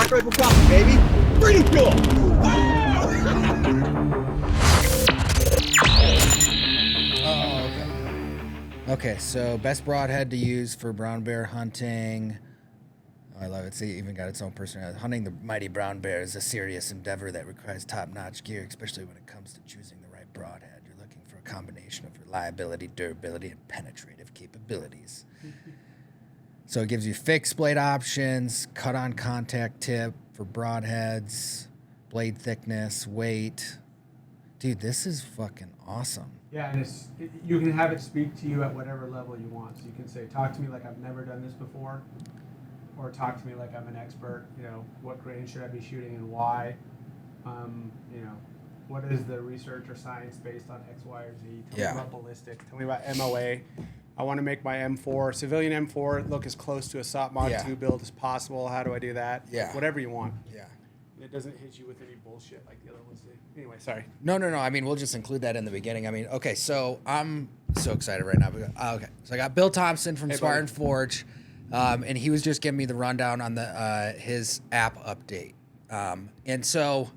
Black Rifle Coffee, baby. Breeding fuel. Okay, so best broadhead to use for brown bear hunting. Oh, I love it. See, it even got its own personality. Hunting the mighty brown bear is a serious endeavor that requires top-notch gear, especially when it comes to choosing the right broadhead. You're looking for a combination of reliability, durability, and penetrative capabilities. So it gives you fixed blade options, cut-on contact tip for broadheads, blade thickness, weight. Dude, this is fucking awesome. Yeah, and you can have it speak to you at whatever level you want. So you can say, talk to me like I've never done this before, or talk to me like I'm an expert. You know, what grain should I be shooting and why? You know, what is the research or science based on X, Y, or Z? Tell me about ballistic. Tell me about MOA. I want to make my M4, civilian M4, look as close to a SOP Mod 2 build as possible. How do I do that? Yeah. Whatever you want. Yeah. It doesn't hit you with any bullshit like the other ones do. Anyway, sorry. No. I mean, we'll just include that in the beginning. I mean, okay, so I'm so excited right now. Okay, so I got Bill Thompson from Spartan Forge, and he was just giving me the rundown on the his app update. And so,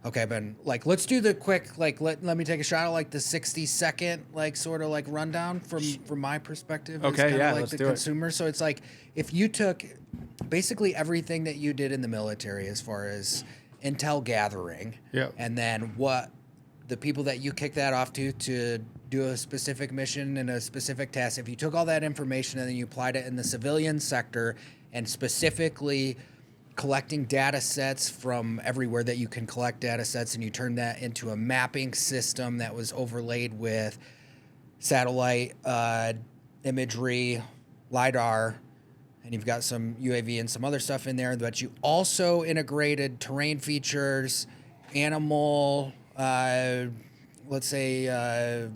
okay, Ben, like, let's do the quick, like, let me take a shot of like the 60-second, like, sort of like rundown from my perspective. Okay, yeah, like let's the do consumer. So it's like if you took basically everything that you did in the military as far as intel gathering, and then what the people that you kick that off to do a specific mission and a specific task, if you took all that information and then you applied it in the civilian sector and specifically collecting data sets from everywhere that you can collect data sets, and you turn that into a mapping system that was overlaid with satellite imagery, LiDAR, and you've got some UAV and some other stuff in there, but you also integrated terrain features, animal, let's say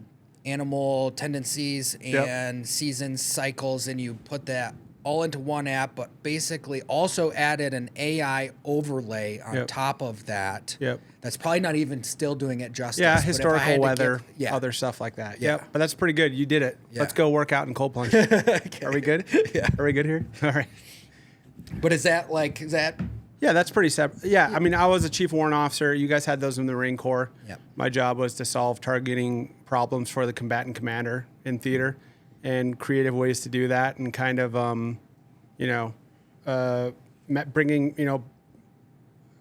animal tendencies and season cycles, and you put that all into one app, but basically also added an AI overlay on top of that. That's probably not even still doing it justice. Yeah, historical weather, other stuff like that. But that's pretty good. You did it. Let's go work out in cold plunge. Okay. Are we good? Yeah. Are we good here? All right. But is that? Yeah, that's pretty separate. Yeah, I mean, I was a chief warrant officer. You guys had those in the Marine Corps. Yep. My job was to solve targeting problems for the combatant commander in theater, and creative ways to do that, and kind of, bringing,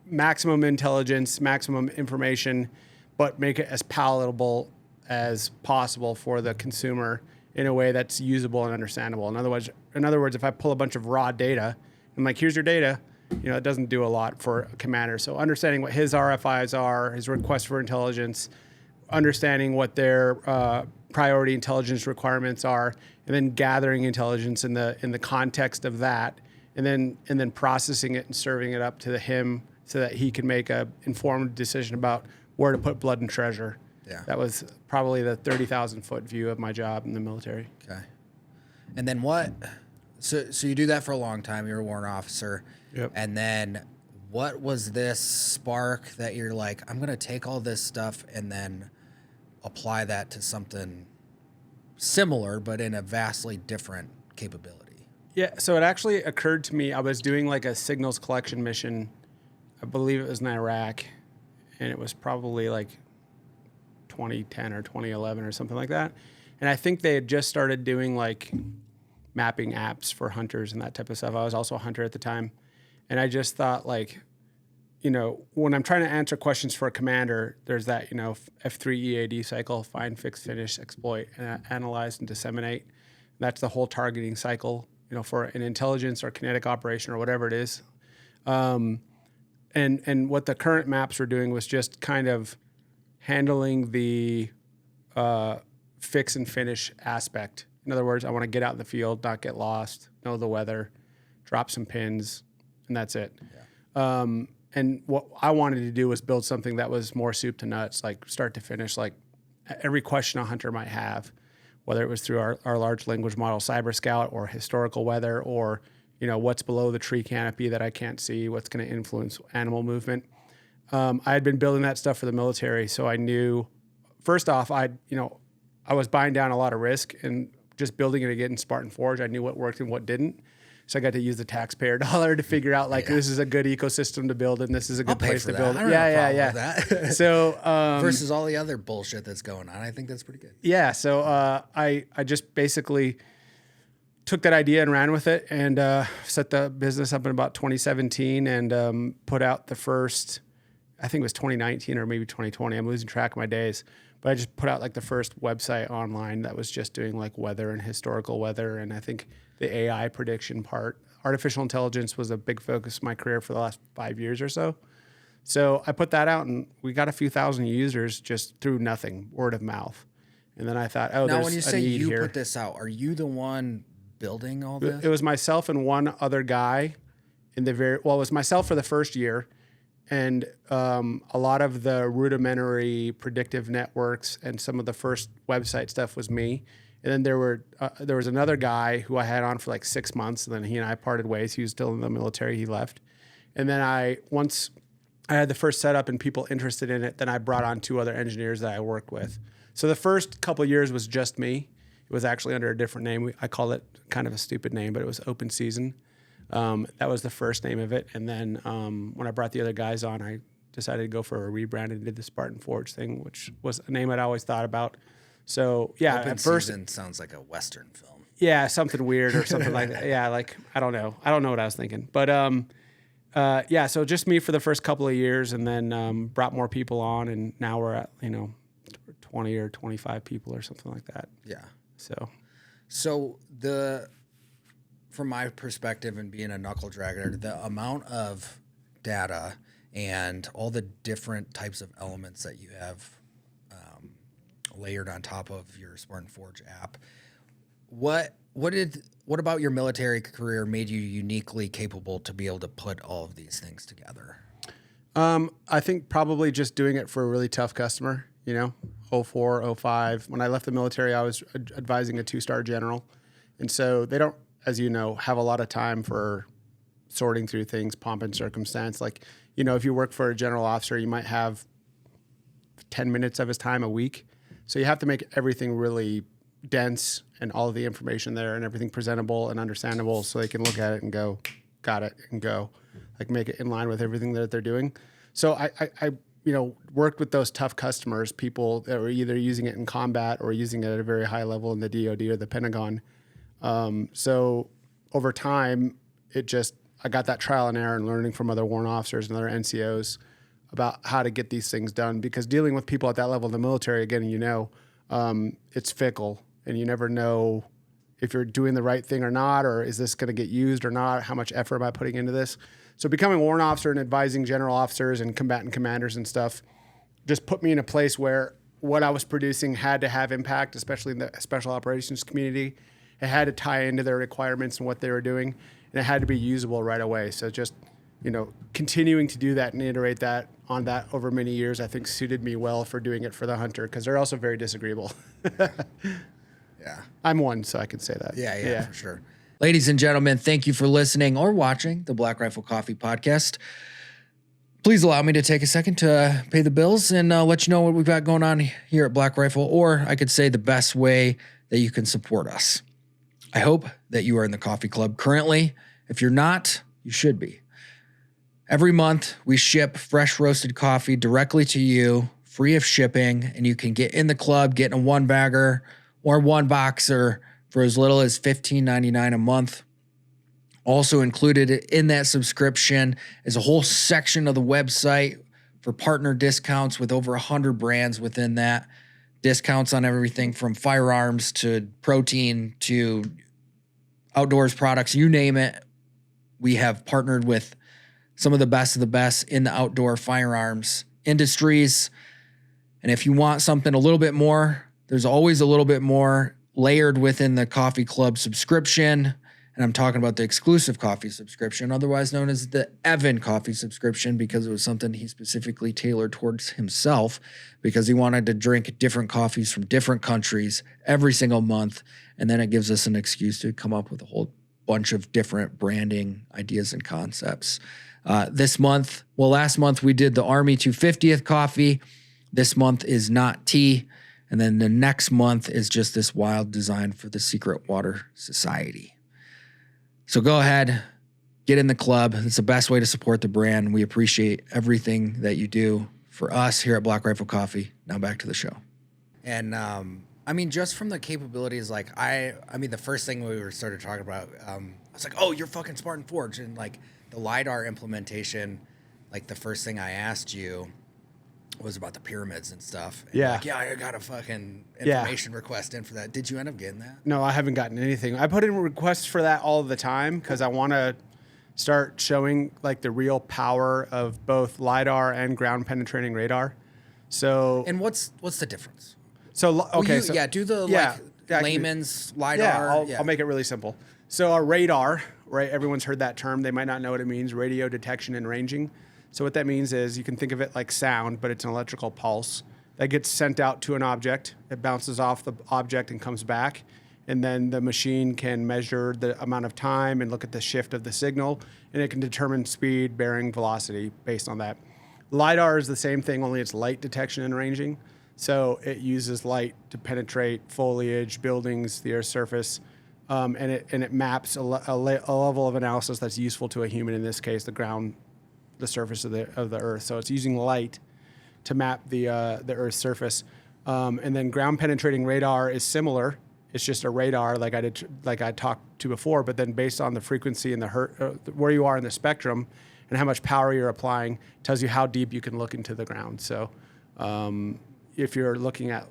maximum intelligence, maximum information, but make it as palatable as possible for the consumer in a way that's usable and understandable. In other words, if I pull a bunch of raw data, I'm like, here's your data, it doesn't do a lot for a commander. So understanding what his RFIs are, his requests for intelligence, understanding what their priority intelligence requirements are, and then gathering intelligence in the context of that, and then processing it and serving it up to him so that he can make a informed decision about where to put blood and treasure. Yeah. That was probably the 30,000 foot view of my job in the military. Okay. And then what? So you do that for a long time. You're a warrant officer. Yep. And then what was this spark that you're like, I'm going to take all this stuff and then apply that to something similar, but in a vastly different capability? Yeah. So it actually occurred to me, I was doing like a signals collection mission. I believe it was in Iraq, and it was probably like 2010 or 2011 or something like that. And I think they had just started doing like mapping apps for hunters and that type of stuff. I was also a hunter at the time. And I just thought, like, when I'm trying to answer questions for a commander, there's that, F3 EAD cycle: find, fix, finish, exploit, analyze, and disseminate. That's the whole targeting cycle, for an intelligence or kinetic operation or whatever it is. And what the current maps were doing was just kind of handling the fix and finish aspect. In other words, I want to get out in the field, not get lost, know the weather, drop some pins, and that's it. Yeah. And what I wanted to do was build something that was more soup to nuts, like start to finish, like every question a hunter might have, whether it was through our large language model Cyber Scout, or historical weather, or what's below the tree canopy that I can't see, what's going to influence animal movement. I had been building that stuff for the military, so I knew, first off, I was buying down a lot of risk, and just building it again in Spartan Forge, I knew what worked and what didn't. So I got to use the taxpayer dollar to figure out like this is a good ecosystem to build and this is a good place to build. I don't have a problem with that. So versus all the other bullshit that's going on, I think that's pretty good. Yeah. So I just basically took that idea and ran with it and set the business up in about 2017 and put out the first, I think it was 2019 or maybe 2020. I'm losing track of my days. But I just put out like the first website online that was just doing like weather and historical weather. And I think the AI prediction part, artificial intelligence was a big focus of my career for the last 5 years or so. So I put that out and we got a few thousand users just through nothing, word of mouth. And then I thought, oh, now there's when you a say need you here. put this out, are you the one building all this? It was myself and one other guy in the it was myself for the first year. And a lot of the rudimentary predictive networks and some of the first website stuff was me. And then there was another guy who I had on for like 6 months, and then he and I parted ways. He was still in the military. He left. And then once I had the first setup and people interested in it, then I brought on 2 other engineers that I worked with. So the first couple of years was just me. It was actually under a different name. I called it kind of a stupid name, but it was Open Season. That was the first name of it. And then when I brought the other guys on, I decided to go for a rebrand and did the Spartan Forge thing, which was a name I'd always thought about. So yeah, Open at first Season sounds like a Western film. Yeah, something weird or something like that. Yeah, like I don't know what I was thinking. But yeah, so just me for the first couple of years, and then brought more people on, and now we're at 20 or 25 people or something like that. Yeah. So from my perspective and being a knuckle dragger, the amount of data and all the different types of elements that you have layered on top of your Spartan Forge app, what about your military career made you uniquely capable to be able to put all of these things together? I think probably just doing it for a really tough customer, 04, 05. When I left the military, I was advising a 2-star general. And so they don't, as you know, have a lot of time for sorting through things, pomp and circumstance. Like, if you work for a general officer, you might have 10 minutes of his time a week. So you have to make everything really dense and all of the information there and everything presentable and understandable so they can look at it and go, got it, and go. Like make it in line with everything that they're doing. So I worked with those tough customers, people that were either using it in combat or using it at a very high level in the DoD or the Pentagon. So over time, I got that trial and error and learning from other warrant officers and other NCOs about how to get these things done, because dealing with people at that level in the military, again, it's fickle and you never know if you're doing the right thing or not, or is this going to get used or not? How much effort am I putting into this? So becoming a warrant officer and advising general officers and combatant commanders and stuff just put me in a place where what I was producing had to have impact, especially in the special operations community. It had to tie into their requirements and what they were doing, and it had to be usable right away. So just, continuing to do that and iterate that on that over many years, I think suited me well for doing it for the hunter, because they're also very disagreeable. Yeah. I'm one, so I can say that. Yeah, for sure. Ladies and gentlemen, thank you for listening or watching the Black Rifle Coffee Podcast. Please allow me to take a second to pay the bills and let you know what we've got going on here at Black Rifle, or I could say the best way that you can support us. I hope that you are in the coffee club currently. If you're not, you should be. Every month, we ship fresh roasted coffee directly to you, free of shipping, and you can get in the club, get in a 1-bagger or 1-boxer for as little as $15.99 a month. Also included in that subscription is a whole section of the website for partner discounts with over 100 brands within that. Discounts on everything from firearms to protein to outdoors products, you name it. We have partnered with some of the best in the outdoor firearms industries. And if you want something a little bit more, there's always a little bit more layered within the coffee club subscription. And I'm talking about the exclusive coffee subscription, otherwise known as the Evan coffee subscription, because it was something he specifically tailored towards himself, because he wanted to drink different coffees from different countries every single month. And then it gives us an excuse to come up with a whole bunch of different branding ideas and concepts. Last month we did the Army 250th coffee. This month is not tea. And then the next month is just this wild design for the Secret Water Society. So go ahead, get in the club. It's the best way to support the brand. We appreciate everything that you do for us here at Black Rifle Coffee. Now back to the show. And I mean, just from the capabilities, like I mean, the first thing we were started talking about, I was like, oh, you're fucking Spartan Forge. And like the LiDAR implementation, like the first thing I asked you was about the pyramids and stuff. And Yeah. like, yeah, I got a fucking information request in for that. Did you end up getting that? No, I haven't gotten anything. I put in requests for that all the time because I want to start showing like the real power of both LiDAR and ground penetrating radar. So, And what's the difference? so okay, Do the yeah, like layman's LiDAR. Yeah, I'll make it really simple. So a radar, right? Everyone's heard that term. They might not know what it means, radio detection and ranging. So what that means is you can think of it like sound, but it's an electrical pulse that gets sent out to an object. It bounces off the object and comes back. And then the machine can measure the amount of time and look at the shift of the signal, and it can determine speed, bearing, velocity based on that. LiDAR is the same thing, only it's light detection and ranging. So it uses light to penetrate foliage, buildings, the Earth's surface, and it maps a level of analysis that's useful to a human, in this case, the surface of the Earth. So it's using light to map the Earth's surface. And then ground penetrating radar is similar. It's just a radar like I talked to before, but then based on the frequency and the where you are in the spectrum and how much power you're applying, tells you how deep you can look into the ground. So if you're looking at,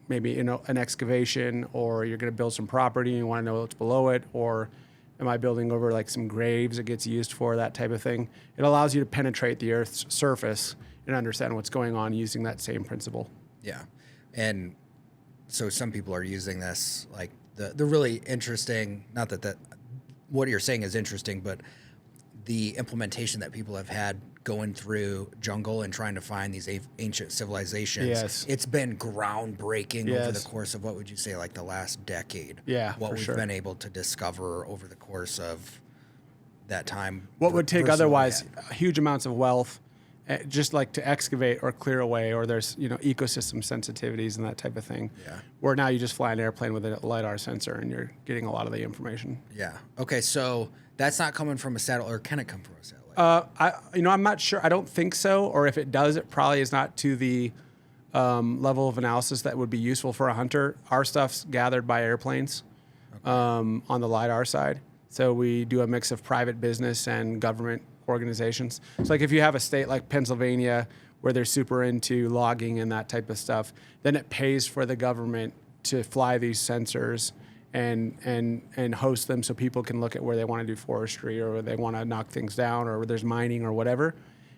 maybe an excavation, or you're going to build some property and you want to know what's below it, or am I building over like some graves it gets used for, that type of thing, it allows you to penetrate the Earth's surface and understand what's going on using that same principle. Yeah. And so some people are using this, like the really interesting, not that what you're saying is interesting, but the implementation that people have had going through jungle and trying to find these ancient civilizations. Yes. It's been groundbreaking over the Yes. course of, what would you say, like the last decade? Yeah, what for we've sure. been able to discover over the course of that time. What would take versus what we otherwise had. huge amounts of wealth, just like to excavate or clear away, or there's ecosystem sensitivities and that type of thing. Yeah. Where now you just fly an airplane with a LiDAR sensor and you're getting a lot of the information. Yeah. Okay. So that's not coming from a satellite, or can it come from a satellite? I'm not sure. I don't think so. Or if it does, it probably is not to the level of analysis that would be useful for a hunter. Our stuff's gathered by airplanes on the LiDAR side. So we do a mix of private business and government organizations. So like if you have a state like Pennsylvania where they're super into logging and that type of stuff, then it pays for the government to fly these sensors and host them so people can look at where they want to do forestry, or where they want to knock things down, or where there's mining or whatever,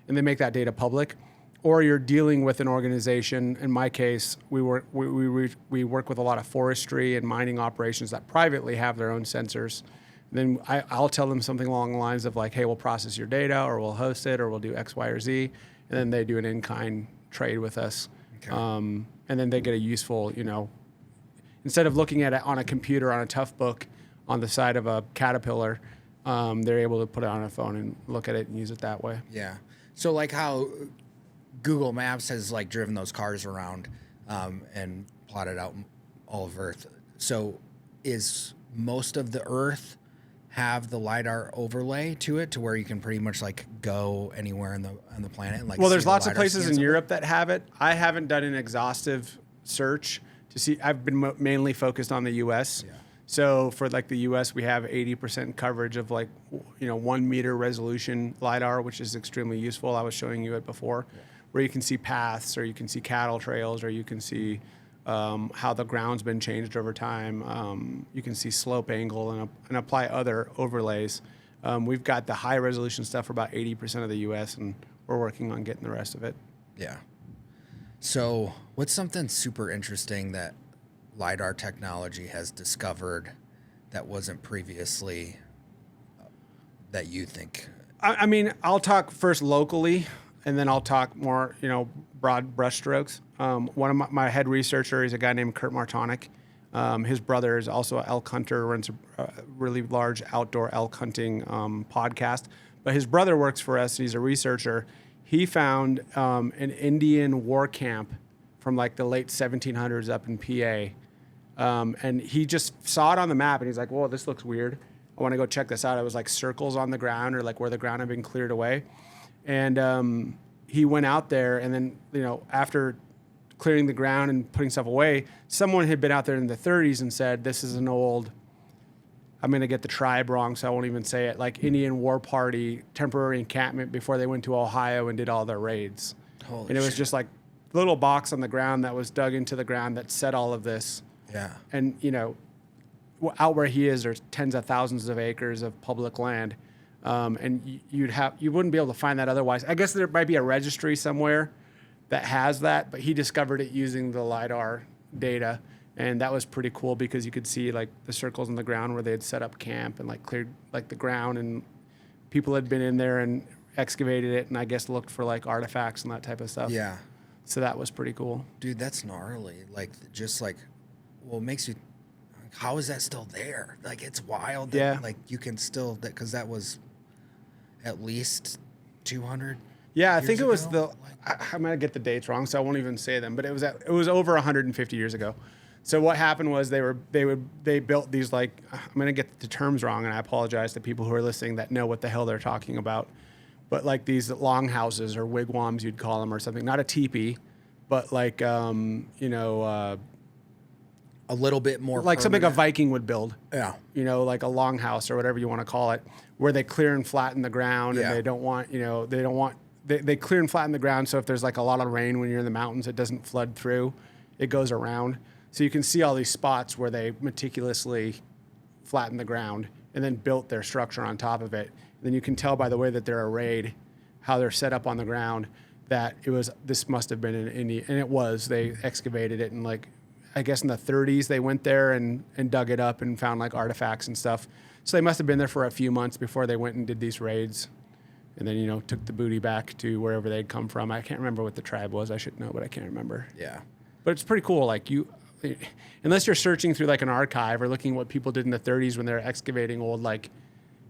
and they make that data public. Or you're dealing with an organization. In my case, we work with a lot of forestry and mining operations that privately have their own sensors. Then I'll tell them something along the lines of like, hey, we'll process your data, or we'll host it, or we'll do X, Y, or Z, and then they do an in-kind trade with us. Okay. And then they get a useful, instead of looking at it on a computer on a tough book on the side of a Caterpillar, they're able to put it on a phone and look at it and use it that way. Yeah. So like how Google Maps has like driven those cars around and plotted out all of Earth. So is most of the Earth have the LiDAR overlay to it, to where you can pretty much like go anywhere on the planet? And, like, well, there's see the lots of LiDAR places scans in of it? Europe that have it. I haven't done an exhaustive search to see. I've been mainly focused on the U.S. Yeah. So for like the U.S., we have 80% coverage of like 1 meter resolution LiDAR, which is extremely useful. I was showing you it before, where you can see paths, or you can see cattle trails, or you can see how the ground's been changed over time. You can see slope angle and apply other overlays. We've got the high resolution stuff for about 80% of the U.S., and we're working on getting the rest of it. Yeah. So what's something super interesting that LiDAR technology has discovered that wasn't previously that you think? I mean, I'll talk first locally, and then I'll talk more, broad brushstrokes. One of my head researcher is a guy named Kurt Martonic. His brother is also an elk hunter, runs a really large outdoor elk hunting podcast. But his brother works for us, and he's a researcher. He found an Indian war camp from like the late 1700s up in PA. And he just saw it on the map, and he's like, whoa, this looks weird. I want to go check this out. It was like circles on the ground, or like where the ground had been cleared away. And he went out there, and then, you know, after clearing the ground and putting stuff away, someone had been out there in the 30s and said, this is an old, I'm going to get the tribe wrong, so I won't even say it, like Indian war party temporary encampment before they went to Ohio and did all their raids. Holy and it was shit. just like a little box on the ground that was dug into the ground that said all of this. Yeah. And, you know, out where he is, there's tens of thousands of acres of public land. And you wouldn't be able to find that otherwise. I guess there might be a registry somewhere that has that, but he discovered it using the LiDAR data. And that was pretty cool because you could see like the circles in the ground where they had set up camp and like cleared like the ground, and people had been in there and excavated it and I guess looked for like artifacts and that type of stuff. Yeah. So that was pretty cool. Dude, that's gnarly. Like, just like, well, it makes you, like, how is that still there? Like, it's wild. That, Yeah. Like, you can still, because that was at least 200. Yeah, I years think it was ago? I'm going to get the dates wrong, so I won't even say them, but it was over 150 years ago. So what happened was they built these, like, I'm going to get the terms wrong, and I apologize to people who are listening that know what the hell they're talking about. But like these longhouses or wigwams, you'd call them, or something. Not a teepee, but like, you know, A little bit more like something a permanent. Viking would build. Yeah. You know, like a longhouse or whatever you want to call it, where they clear and flatten the ground, Yeah. and they don't want, you know, they clear and flatten the ground. So if there's like a lot of rain when you're in the mountains, it doesn't flood through. It goes around. So you can see all these spots where they meticulously flattened the ground and then built their structure on top of it. And then you can tell by the way that they're arrayed, how they're set up on the ground, that this must have been an Indian, and it was. They excavated it, and like, I guess in the 30s they went there and dug it up and found like artifacts and stuff. So they must have been there for a few months before they went and did these raids, and then, you know, took the booty back to wherever they'd come from. I can't remember what the tribe was. I should know, but I can't remember. Yeah. But it's pretty cool. Like, unless you're searching through like an archive or looking at what people did in the 30s when they're excavating old, like,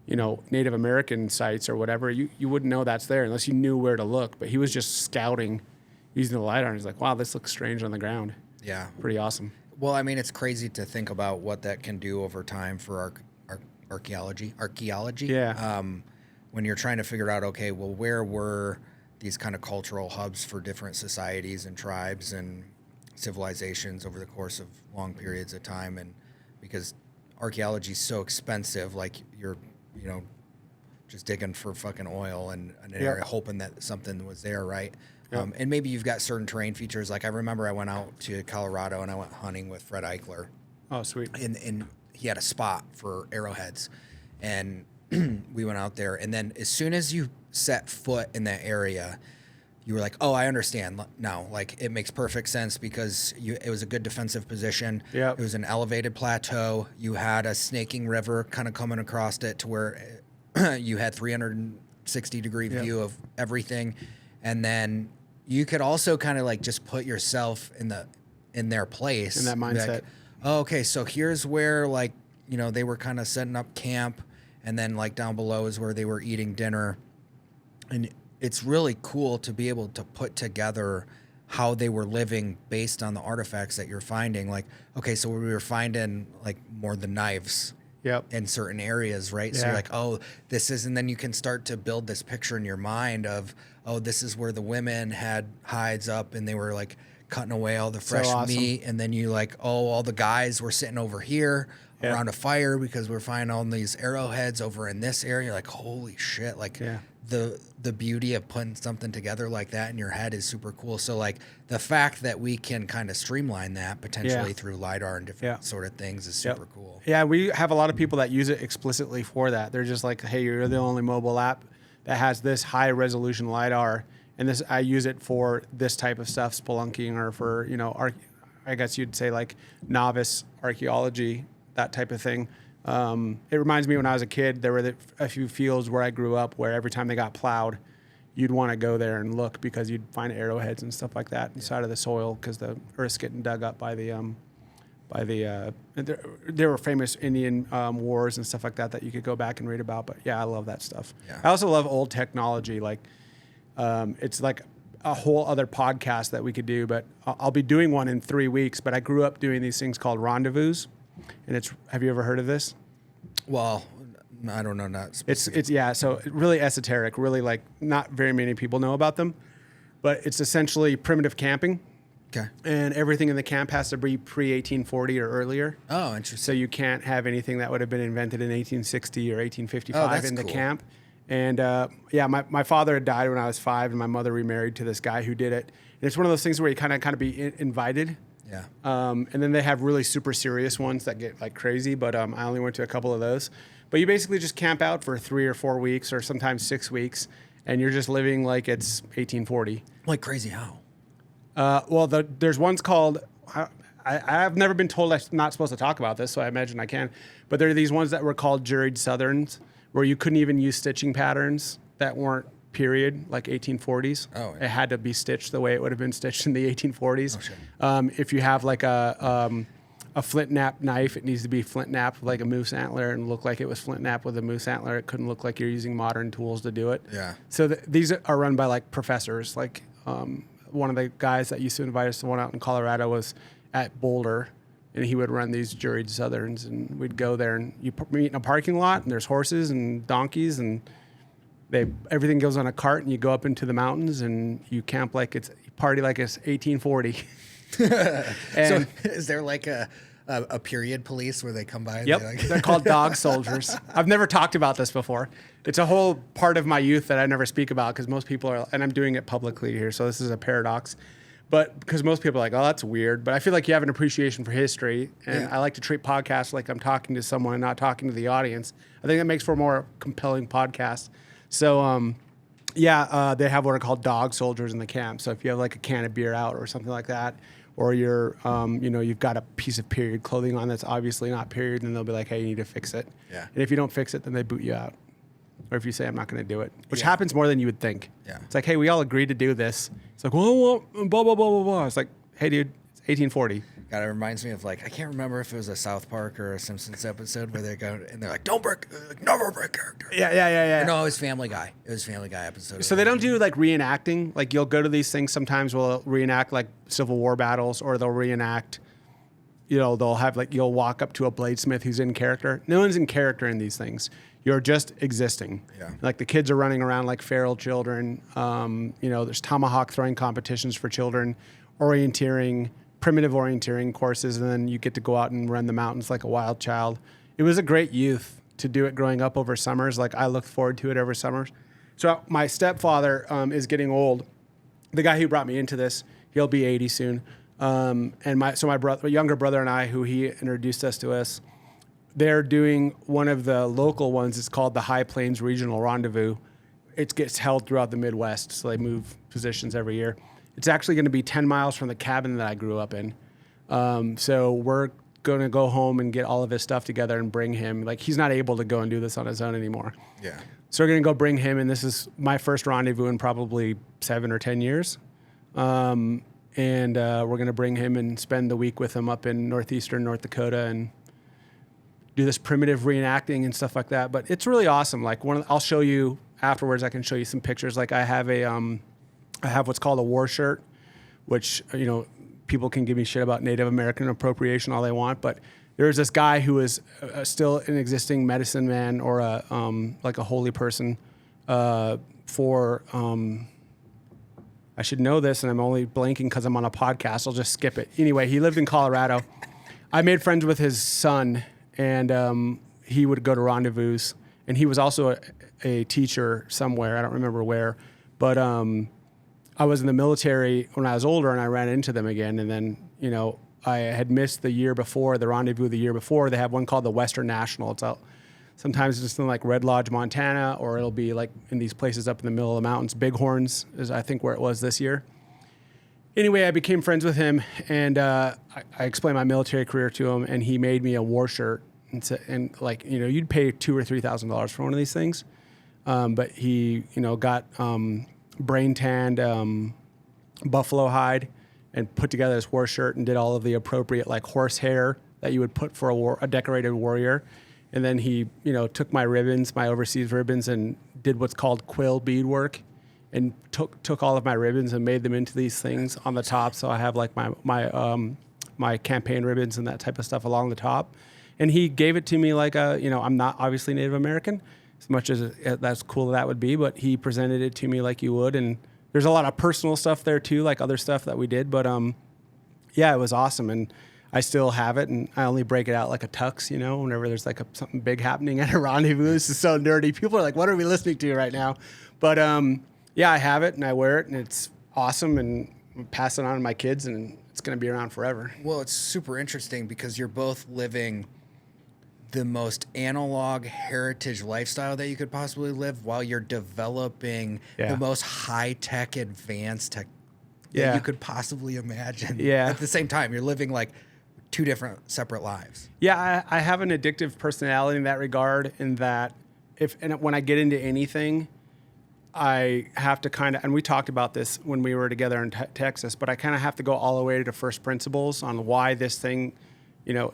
you know, Native American sites or whatever, you wouldn't know that's there unless you knew where to look. But he was just scouting using the LiDAR, and he's like, wow, this looks strange on the ground. Yeah. Pretty awesome. Well, I mean, it's crazy to think about what that can do over time for archaeology. Yeah. When you're trying to figure out, okay, well, where were these kind of cultural hubs for different societies and tribes and civilizations over the course of long periods of time? And because archaeology is so expensive, like you're, you know, just digging for fucking oil and an area, hoping that something was there, right? Yep. And maybe you've got certain terrain features. Like I remember I went out to Colorado and I went hunting with Fred Eichler. Oh, sweet. And he had a spot for arrowheads. And we went out there. And then as soon as you set foot in that area, you were like, oh, I understand now. Like, it makes perfect sense because it was a good defensive position. Yep. It was an elevated plateau. You had a snaking river kind of coming across it to where you had 360-degree view of everything. And then you could also kind of like just put yourself in their place. In that mindset. Like, oh, okay, so here's where, like, you know, they were kind of setting up camp. And then like down below is where they were eating dinner. And it's really cool to be able to put together how they were living based on the artifacts that you're finding. Like, okay, so we were finding like more the knives in certain areas, right? So you're like, oh, this is, and then you can start to build this picture in your mind of, oh, this is where the women had hides up and they were like cutting away all the fresh meat. And then you like, oh, all the guys were sitting over here around a fire because we're finding all these arrowheads over in this area. You're like, holy shit. Like the beauty of putting something together like that in your head is super cool. So like the fact that we can kind of streamline that potentially through LiDAR and different sort of things is super cool. Yeah, we have a lot of people that use it explicitly for that. They're just like, hey, you're the only mobile app that has this high resolution LiDAR, and this I use it for this type of stuff, spelunking, or for, you know, I guess you'd say like novice archaeology, that type of thing. It reminds me when I was a kid, there were a few fields where I grew up where every time they got plowed, you'd want to go there and look because you'd find arrowheads and stuff like that inside of the soil because the earth's getting dug up by the there were famous Indian wars and stuff like that you could go back and read about. But yeah, I love that stuff. Yeah. I also love old technology. Like it's like a whole other podcast that we could do, but I'll be doing one in 3 weeks. But I grew up doing these things called Rendezvous. And have you ever heard of this? Well, I don't know. Not It's yeah. So really esoteric. Really like not very many people know about them, but it's essentially primitive camping. Okay. And everything in the camp has to be pre-1840 or earlier. Oh, interesting. So you can't have anything that would have been invented in 1860 or 1855 in the camp. And my father had died when I was 5, and my mother remarried to this guy who did it. And it's one of those things where you kind of be invited. Yeah. And then they have really super serious ones that get like crazy, but I only went to a couple of those. But you basically just camp out for 3 or 4 weeks, or sometimes 6 weeks, and you're just living like it's 1840. Like crazy how? There's ones called. I've never been told I'm not supposed to talk about this, so I imagine I can. But there are these ones that were called juried southerns, where you couldn't even use stitching patterns that weren't period, like 1840s. Oh, yeah. It had to be stitched the way it would have been stitched in the 1840s. Oh, sure. If you have like a flint knap knife, it needs to be flint knapped like a moose antler and look like it was flint knapped with a moose antler. It couldn't look like you're using modern tools to do it. Yeah. So these are run by like professors. Like one of the guys that used to invite us to one out in Colorado was at Boulder, and he would run these juried southerns, and we'd go there, and you meet in a parking lot, and there's horses and donkeys, and everything goes on a cart, and you go up into the mountains, and you camp like it's party like it's 1840. So is there like a period police where they come by? And Yep, they're called dog soldiers. I've never talked about this before. It's a whole part of my youth that I never speak about because most people are, and I'm doing it publicly here, so this is a paradox. But because most people are like, oh, that's weird. But I feel like you have an appreciation for history. And I like to treat podcasts like I'm talking to someone and not talking to the audience. I think that makes for a more compelling podcast. So, they have what are called dog soldiers in the camp. So if you have like a can of beer out or something like that, or you're, you've got a piece of period clothing on that's obviously not period, and they'll be like, hey, you need to fix it. Yeah. And if you don't fix it, then they boot you out. Or if you say, I'm not going to do it, which happens more than you would think. Yeah. It's like, hey, we all agreed to do this. It's like, well, blah, blah, blah, blah, blah. It's like, hey, dude, it's 1840. God, it reminds me of like, I can't remember if it was a South Park or a Simpsons episode where they go and they're like, don't break, never break character. Yeah. No, it was Family Guy. It was Family Guy episode. So they don't do like reenacting. Like you'll go to these things sometimes will reenact like Civil War battles, or they'll reenact, they'll have like, you'll walk up to a bladesmith who's in character. No one's in character in these things. You're just existing. Yeah. Like the kids are running around like feral children. There's tomahawk throwing competitions for children, orienteering, primitive orienteering courses, and then you get to go out and run the mountains like a wild child. It was a great youth to do it growing up over summers. Like I looked forward to it over summers. So my stepfather is getting old. The guy who brought me into this, he'll be 80 soon. My younger brother and I, who he introduced us to us, they're doing one of the local ones. It's called the High Plains Regional Rendezvous. It gets held throughout the Midwest, so they move positions every year. It's actually going to be 10 miles from the cabin that I grew up in. So we're going to go home and get all of his stuff together and bring him. Like, he's not able to go and do this on his own anymore. Yeah. So we're going to go bring him, and this is my first rendezvous in probably 7 or 10 years. We're going to bring him and spend the week with him up in northeastern North Dakota and do this primitive reenacting and stuff like that. But it's really awesome. Like I'll show you afterwards. I can show you some pictures. Like I have what's called a war shirt, which people can give me shit about Native American appropriation all they want, but there's this guy who is still an existing medicine man or a holy person for. I should know this, and I'm only blanking because I'm on a podcast. I'll just skip it. Anyway, he lived in Colorado. I made friends with his son. And he would go to rendezvous, and he was also a teacher somewhere. I don't remember where, but I was in the military when I was older, and I ran into them again. And then I had missed the rendezvous the year before. They have one called the Western National. It's out sometimes it's in like Red Lodge, Montana, or it'll be like in these places up in the middle of the mountains. Bighorns is I think where it was this year. Anyway, I became friends with him, and I explained my military career to him, and he made me a war shirt. And you'd pay $2,000 or $3,000 for one of these things, but he, got brain tanned buffalo hide and put together this war shirt and did all of the appropriate like horse hair that you would put for a decorated warrior, and then he, took my ribbons, my overseas ribbons, and did what's called quill beadwork. And took all of my ribbons and made them into these things on the top. So I have like my campaign ribbons and that type of stuff along the top. And he gave it to me like I'm not obviously Native American, as much as that's cool that would be, but he presented it to me like you would. And there's a lot of personal stuff there too, like other stuff that we did. But yeah, it was awesome. And I still have it, and I only break it out like a tux, whenever there's like something big happening at a rendezvous. This is so nerdy. People are like, what are we listening to right now? But yeah, I have it and I wear it, and it's awesome, and I'm passing it on to my kids, and it's going to be around forever. Well, it's super interesting because you're both living the most analog heritage lifestyle that you could possibly live while you're developing the most high-tech advanced tech that you could possibly imagine. Yeah. At the same time, you're living like two different separate lives. Yeah, I have an addictive personality in that regard, in that when I get into anything, I have to kind of, and we talked about this when we were together in Texas, but I kind of have to go all the way to first principles on why this thing,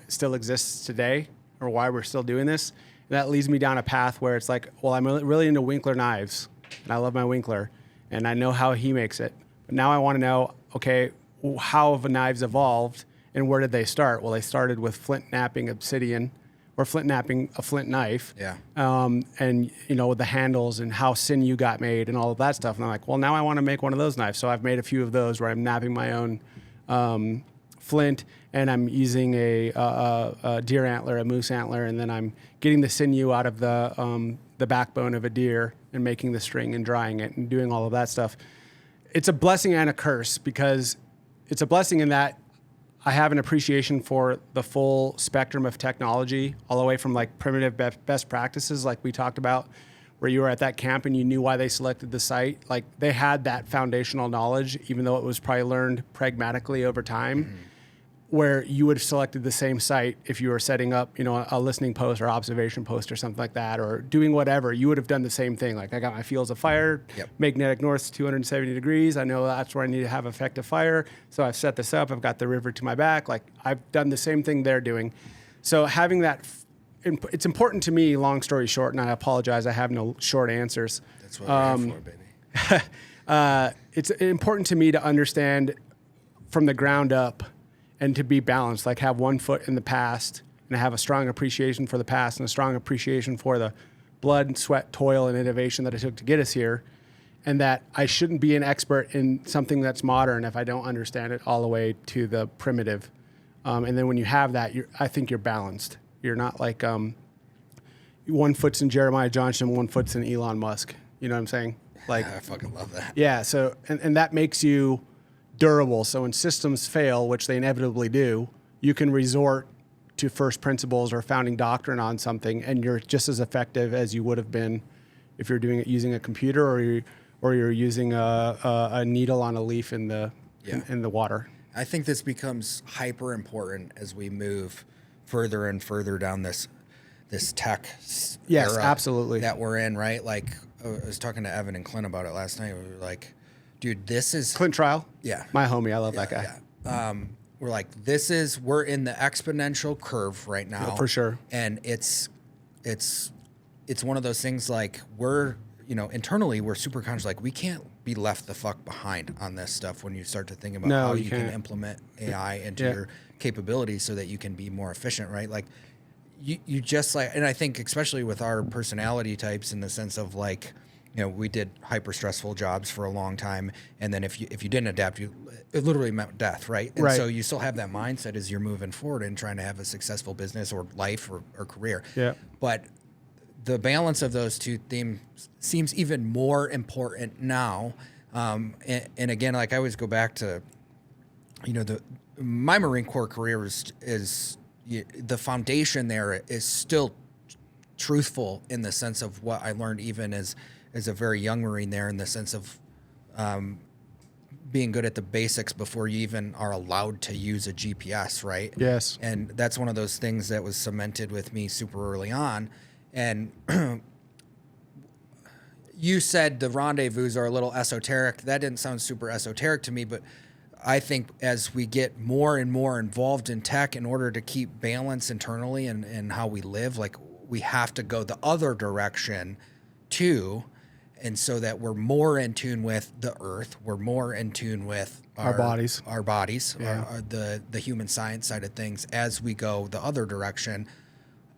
still exists today, or why we're still doing this. And that leads me down a path where it's like, well, I'm really into Winkler knives, and I love my Winkler, and I know how he makes it. But now I want to know, okay, how have the knives evolved? And where did they start? Well, they started with flint knapping obsidian, or flint knapping a flint knife. Yeah. And with the handles and how sinew got made and all of that stuff. And I'm like, well, now I want to make one of those knives. So I've made a few of those where I'm knapping my own flint, and I'm using a deer antler, a moose antler, and then I'm getting the sinew out of the backbone of a deer and making the string and drying it and doing all of that stuff. It's a blessing and a curse, because it's a blessing in that I have an appreciation for the full spectrum of technology, all the way from like primitive best practices, like we talked about, where you were at that camp and you knew why they selected the site. Like, they had that foundational knowledge, even though it was probably learned pragmatically over time, where you would have selected the same site if you were setting up, a listening post or observation post or something like that, or doing whatever. You would have done the same thing. Like, I got my fields of fire, magnetic north 270 degrees. I know that's where I need to have effective fire. So I've set this up. I've got the river to my back. Like, I've done the same thing they're doing. So having that, it's important to me, long story short, and I apologize, I have no short answers. That's what we're here for, baby. It's important to me to understand from the ground up, and to be balanced, like have one foot in the past and have a strong appreciation for the past and a strong appreciation for the blood, sweat, toil, and innovation that it took to get us here. And that I shouldn't be an expert in something that's modern if I don't understand it all the way to the primitive. And then when you have that, I think you're balanced. You're not like one foot's in Jeremiah Johnson, one foot's in Elon Musk. You know what I'm saying? Like, I fucking love that. Yeah. So, and that makes you durable. So when systems fail, which they inevitably do, you can resort to first principles or founding doctrine on something, and you're just as effective as you would have been if you're doing it using a computer, or you're using a needle on a leaf in the water. I think this becomes hyper important as we move further and further down this tech era absolutely, that we're in, right? Like, I was talking to Evan and Clint about it last night. We were like, dude, this is Clint Trial. Yeah. My homie. I love that guy. Yeah. We're like, we're in the exponential curve right now. Yeah, for sure. And it's one of those things, like, we're, internally we're super conscious, like, we can't be left the fuck behind on this stuff when you start to think about how you can implement AI into your capabilities so that you can be more efficient, right? Like, you just like, and I think especially with our personality types, in the sense of like, we did hyper stressful jobs for a long time, and then if you didn't adapt, it literally meant death, right? And so you still have that mindset as you're moving forward and trying to have a successful business or life or career. Yeah. But the balance of those two themes seems even more important now. And again, like, I always go back to, my Marine Corps career is the foundation there is still truthful, in the sense of what I learned even as a very young Marine there, in the sense of being good at the basics before you even are allowed to use a GPS, right? Yes. And that's one of those things that was cemented with me super early on. And you said the rendezvous are a little esoteric. That didn't sound super esoteric to me, but I think as we get more and more involved in tech, in order to keep balance internally and how we live, like, we have to go the other direction too. And so that we're more in tune with the earth, we're more in tune with our bodies, the human science side of things, as we go the other direction.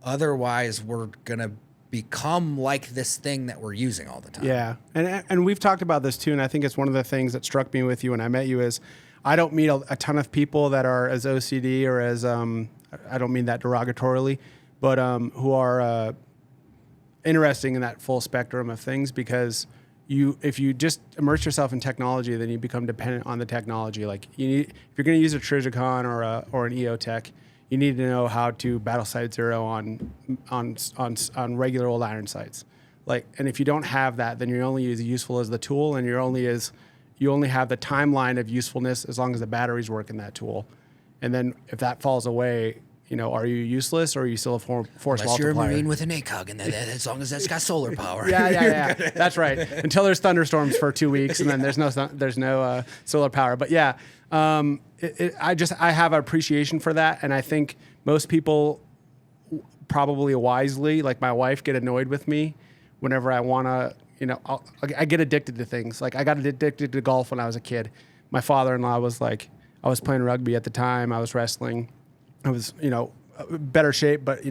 Otherwise, we're going to become like this thing that we're using all the time. Yeah. And we've talked about this too. And I think it's one of the things that struck me with you when I met you is I don't meet a ton of people that are as OCD or as, I don't mean that derogatorily, but who are interesting in that full spectrum of things, because if you just immerse yourself in technology, then you become dependent on the technology. Like if you're going to use a Trijicon or an EOTech, you need to know how to battle site zero on regular old iron sites. And if you don't have that, then you're only as useful as the tool, and you only have the timeline of usefulness as long as the batteries work in that tool. And then if that falls away, are you useless, or are you still a force multiplier? Unless you're a Marine with an ACOG, and as long as that's got solar power. Yeah. That's right. Until there's thunderstorms for 2 weeks, and then there's no solar power. But yeah, I have an appreciation for that, and I think most people, probably wisely, like my wife, get annoyed with me whenever I want to. I get addicted to things. Like I got addicted to golf when I was a kid. My father-in-law was like, I was playing rugby at the time. I was wrestling. I was, better shape, but,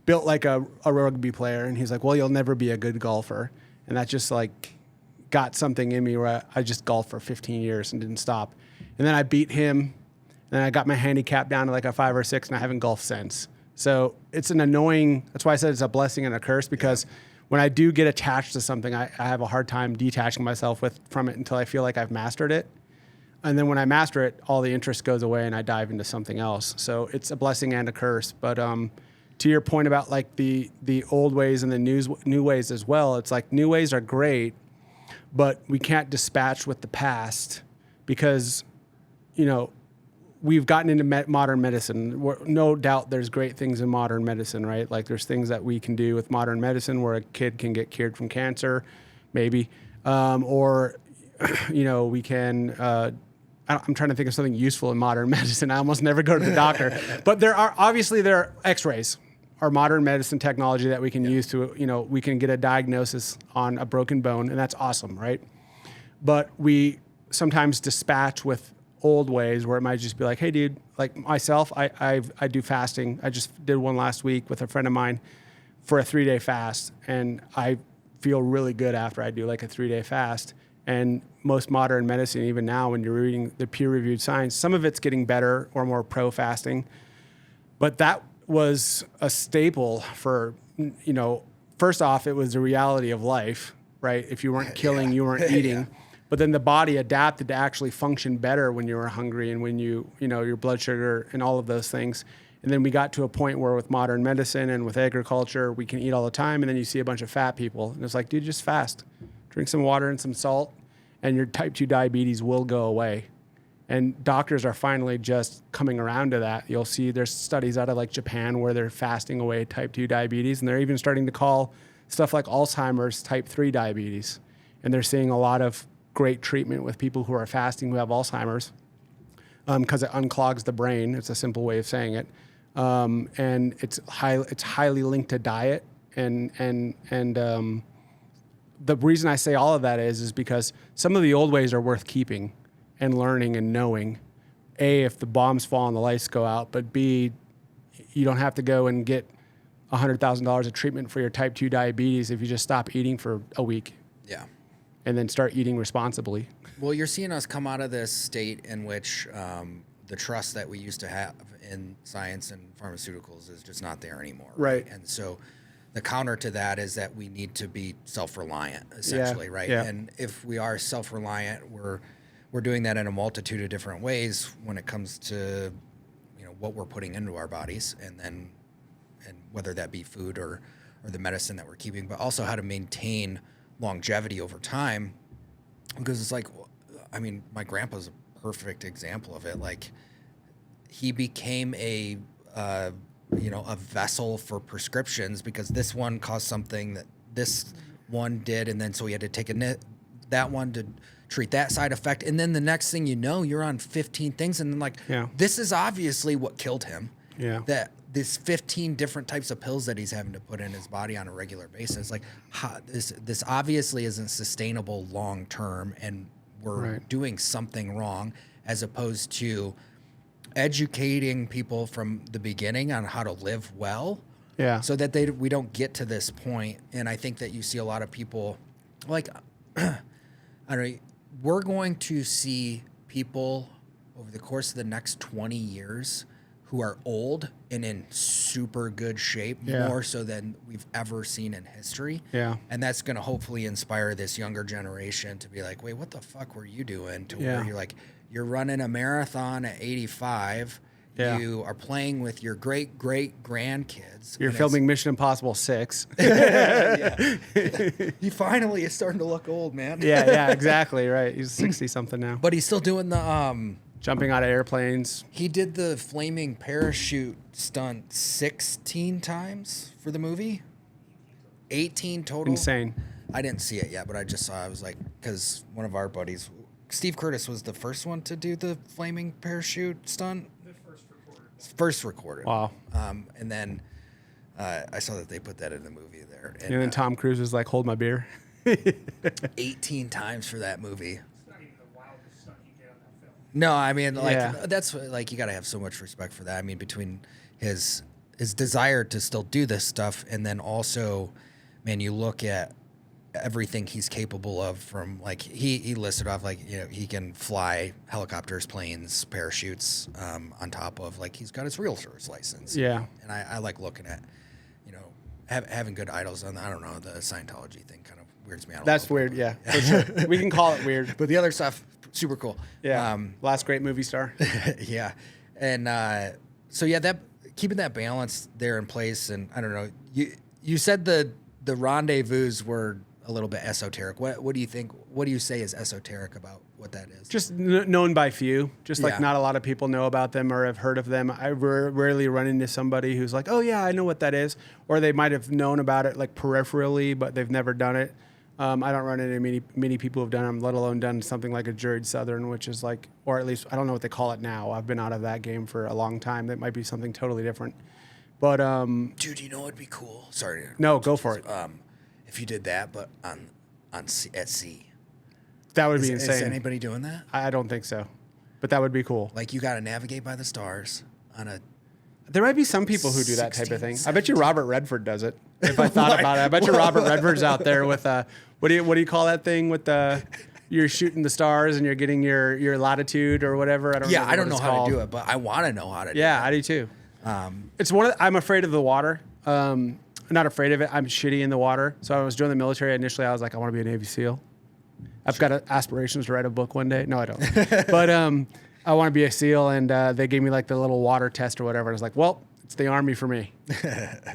built like a rugby player. And he's like, well, you'll never be a good golfer. And that just got something in me where I just golfed for 15 years and didn't stop. And then I beat him. And then I got my handicap down to like a 5 or 6, and I haven't golfed since. So it's an annoying, that's why I said it's a blessing and a curse, because when I do get attached to something, I have a hard time detaching myself from it until I feel like I've mastered it. And then when I master it, all the interest goes away and I dive into something else. So it's a blessing and a curse. But to your point about the old ways and the new ways as well, it's like new ways are great, but we can't dispatch with the past, because, we've gotten into modern medicine. No doubt there's great things in modern medicine, right? Like there's things that we can do with modern medicine where a kid can get cured from cancer, maybe. Or, we can... I'm trying to think of something useful in modern medicine. I almost never go to the doctor. But there are x-rays are modern medicine technology that we can use to, we can get a diagnosis on a broken bone, and that's awesome, right? But we sometimes dispatch with old ways where it might just be like, hey, dude, like myself, I do fasting. I just did one last week with a friend of mine for a 3-day fast, and I feel really good after I do like a 3-day fast. And most modern medicine, even now, when you're reading the peer-reviewed science, some of it's getting better or more pro-fasting. But that was a staple for, first off, it was the reality of life, right? If you weren't killing, you weren't eating. Yeah. But then the body adapted to actually function better when you were hungry and when your blood sugar and all of those things. And then we got to a point where with modern medicine and with agriculture, we can eat all the time. And then you see a bunch of fat people. And it's like, dude, just fast. Drink some water and some salt, and your type 2 diabetes will go away. And doctors are finally just coming around to that. You'll see there's studies out of like Japan where they're fasting away type 2 diabetes, and they're even starting to call stuff like Alzheimer's type 3 diabetes. And they're seeing a lot of great treatment with people who are fasting who have Alzheimer's, because it unclogs the brain. It's a simple way of saying it. And it's highly linked to diet and the reason I say all of that is because some of the old ways are worth keeping and learning and knowing. A, if the bombs fall and the lights go out, but B, you don't have to go and get $100,000 of treatment for your type 2 diabetes if you just stop eating for a week. Yeah. And then start eating responsibly. Well, you're seeing us come out of this state in which the trust that we used to have in science and pharmaceuticals is just not there anymore. Right. And so the counter to that is that we need to be self-reliant, essentially, right? Yeah. And if we are self-reliant, we're doing that in a multitude of different ways when it comes to, what we're putting into our bodies, and whether that be food or the medicine that we're keeping, but also how to maintain longevity over time. Because it's like, my grandpa's a perfect example of it. Like, he became a vessel for prescriptions because this one caused something that this one did, and then so he had to take that one to treat that side effect, and then the next thing you know, you're on 15 things, and then this is obviously what killed him. Yeah, that this 15 different types of pills that he's having to put in his body on a regular basis, like this obviously isn't sustainable long term, and we're doing something wrong, as opposed to educating people from the beginning on how to live well Yeah. So that we don't get to this point. And I think that you see a lot of people like, I don't know, we're going to see people over the course of the next 20 years who are old and in super good shape, more so than we've ever seen in history. Yeah. And that's going to hopefully inspire this younger generation to be like, wait, what the fuck were you doing? To where you're like, you're running a marathon at 85. Yeah. You are playing with your great grandkids. You're filming Mission Impossible 6. He finally is starting to look old, man. Yeah, exactly. Right. He's 60 something now. But he's still doing the jumping out of airplanes. He did the flaming parachute stunt 16 times for the movie. 18 total. Insane. I didn't see it yet, but I just saw. I was like, because one of our buddies, Steve Curtis, was the first one to do the flaming parachute stunt. First recorded. Wow. And then I saw that they put that in the movie there. And then Tom Cruise was like, hold my beer. 18 times for that movie. It's not even the wildest stunt you get on that film. No, I mean, like, that's like, you got to have so much respect for that. I mean, between his desire to still do this stuff, and then also, man, you look at everything he's capable of, from like he listed off, like, you know, he can fly helicopters, planes, parachutes, on top of, like, he's got his realtor's license. Yeah. And I like looking at, you know, having good idols. And I don't know, the Scientology thing kind of weirds me out. That's weird. Yeah. For sure. We can call it weird, but the other stuff, super cool. Yeah. Last great movie star. Yeah. And so yeah, that keeping that balance there in place. And I don't know, you said the rendezvous were a little bit esoteric. What do you think? What do you say is esoteric about what that is? Just known by few. Just like not a lot of people know about them or have heard of them. I rarely run into somebody who's like, oh yeah, I know what that is. Or they might have known about it like peripherally, but they've never done it. I don't run into many people who've done them, let alone done something like a juried Southern, which is like, or at least I don't know what they call it now. I've been out of that game for a long time. That might be something totally different. But dude, you know what'd be cool? Sorry. No, go for it. If you did that, but at sea. That would be insane. Is anybody doing that? I don't think so, but that would be cool. Like, you got to navigate by the stars on a. There might be some people who do that type of thing. I bet you Robert Redford does it. If I thought about it, I bet you Robert Redford's out there with what do you call that thing with the you're shooting the stars and you're getting your latitude or whatever. I don't know how to do it, but I want to know how to do it. Yeah, I do too. It's I'm afraid of the water. Not afraid of it. I'm shitty in the water. So I was joining the military. Initially, I was like, I want to be a Navy SEAL. I've got aspirations to write a book one day. No, I don't. But I want to be a SEAL, and they gave me like the little water test or whatever. And I was like, well, it's the Army for me.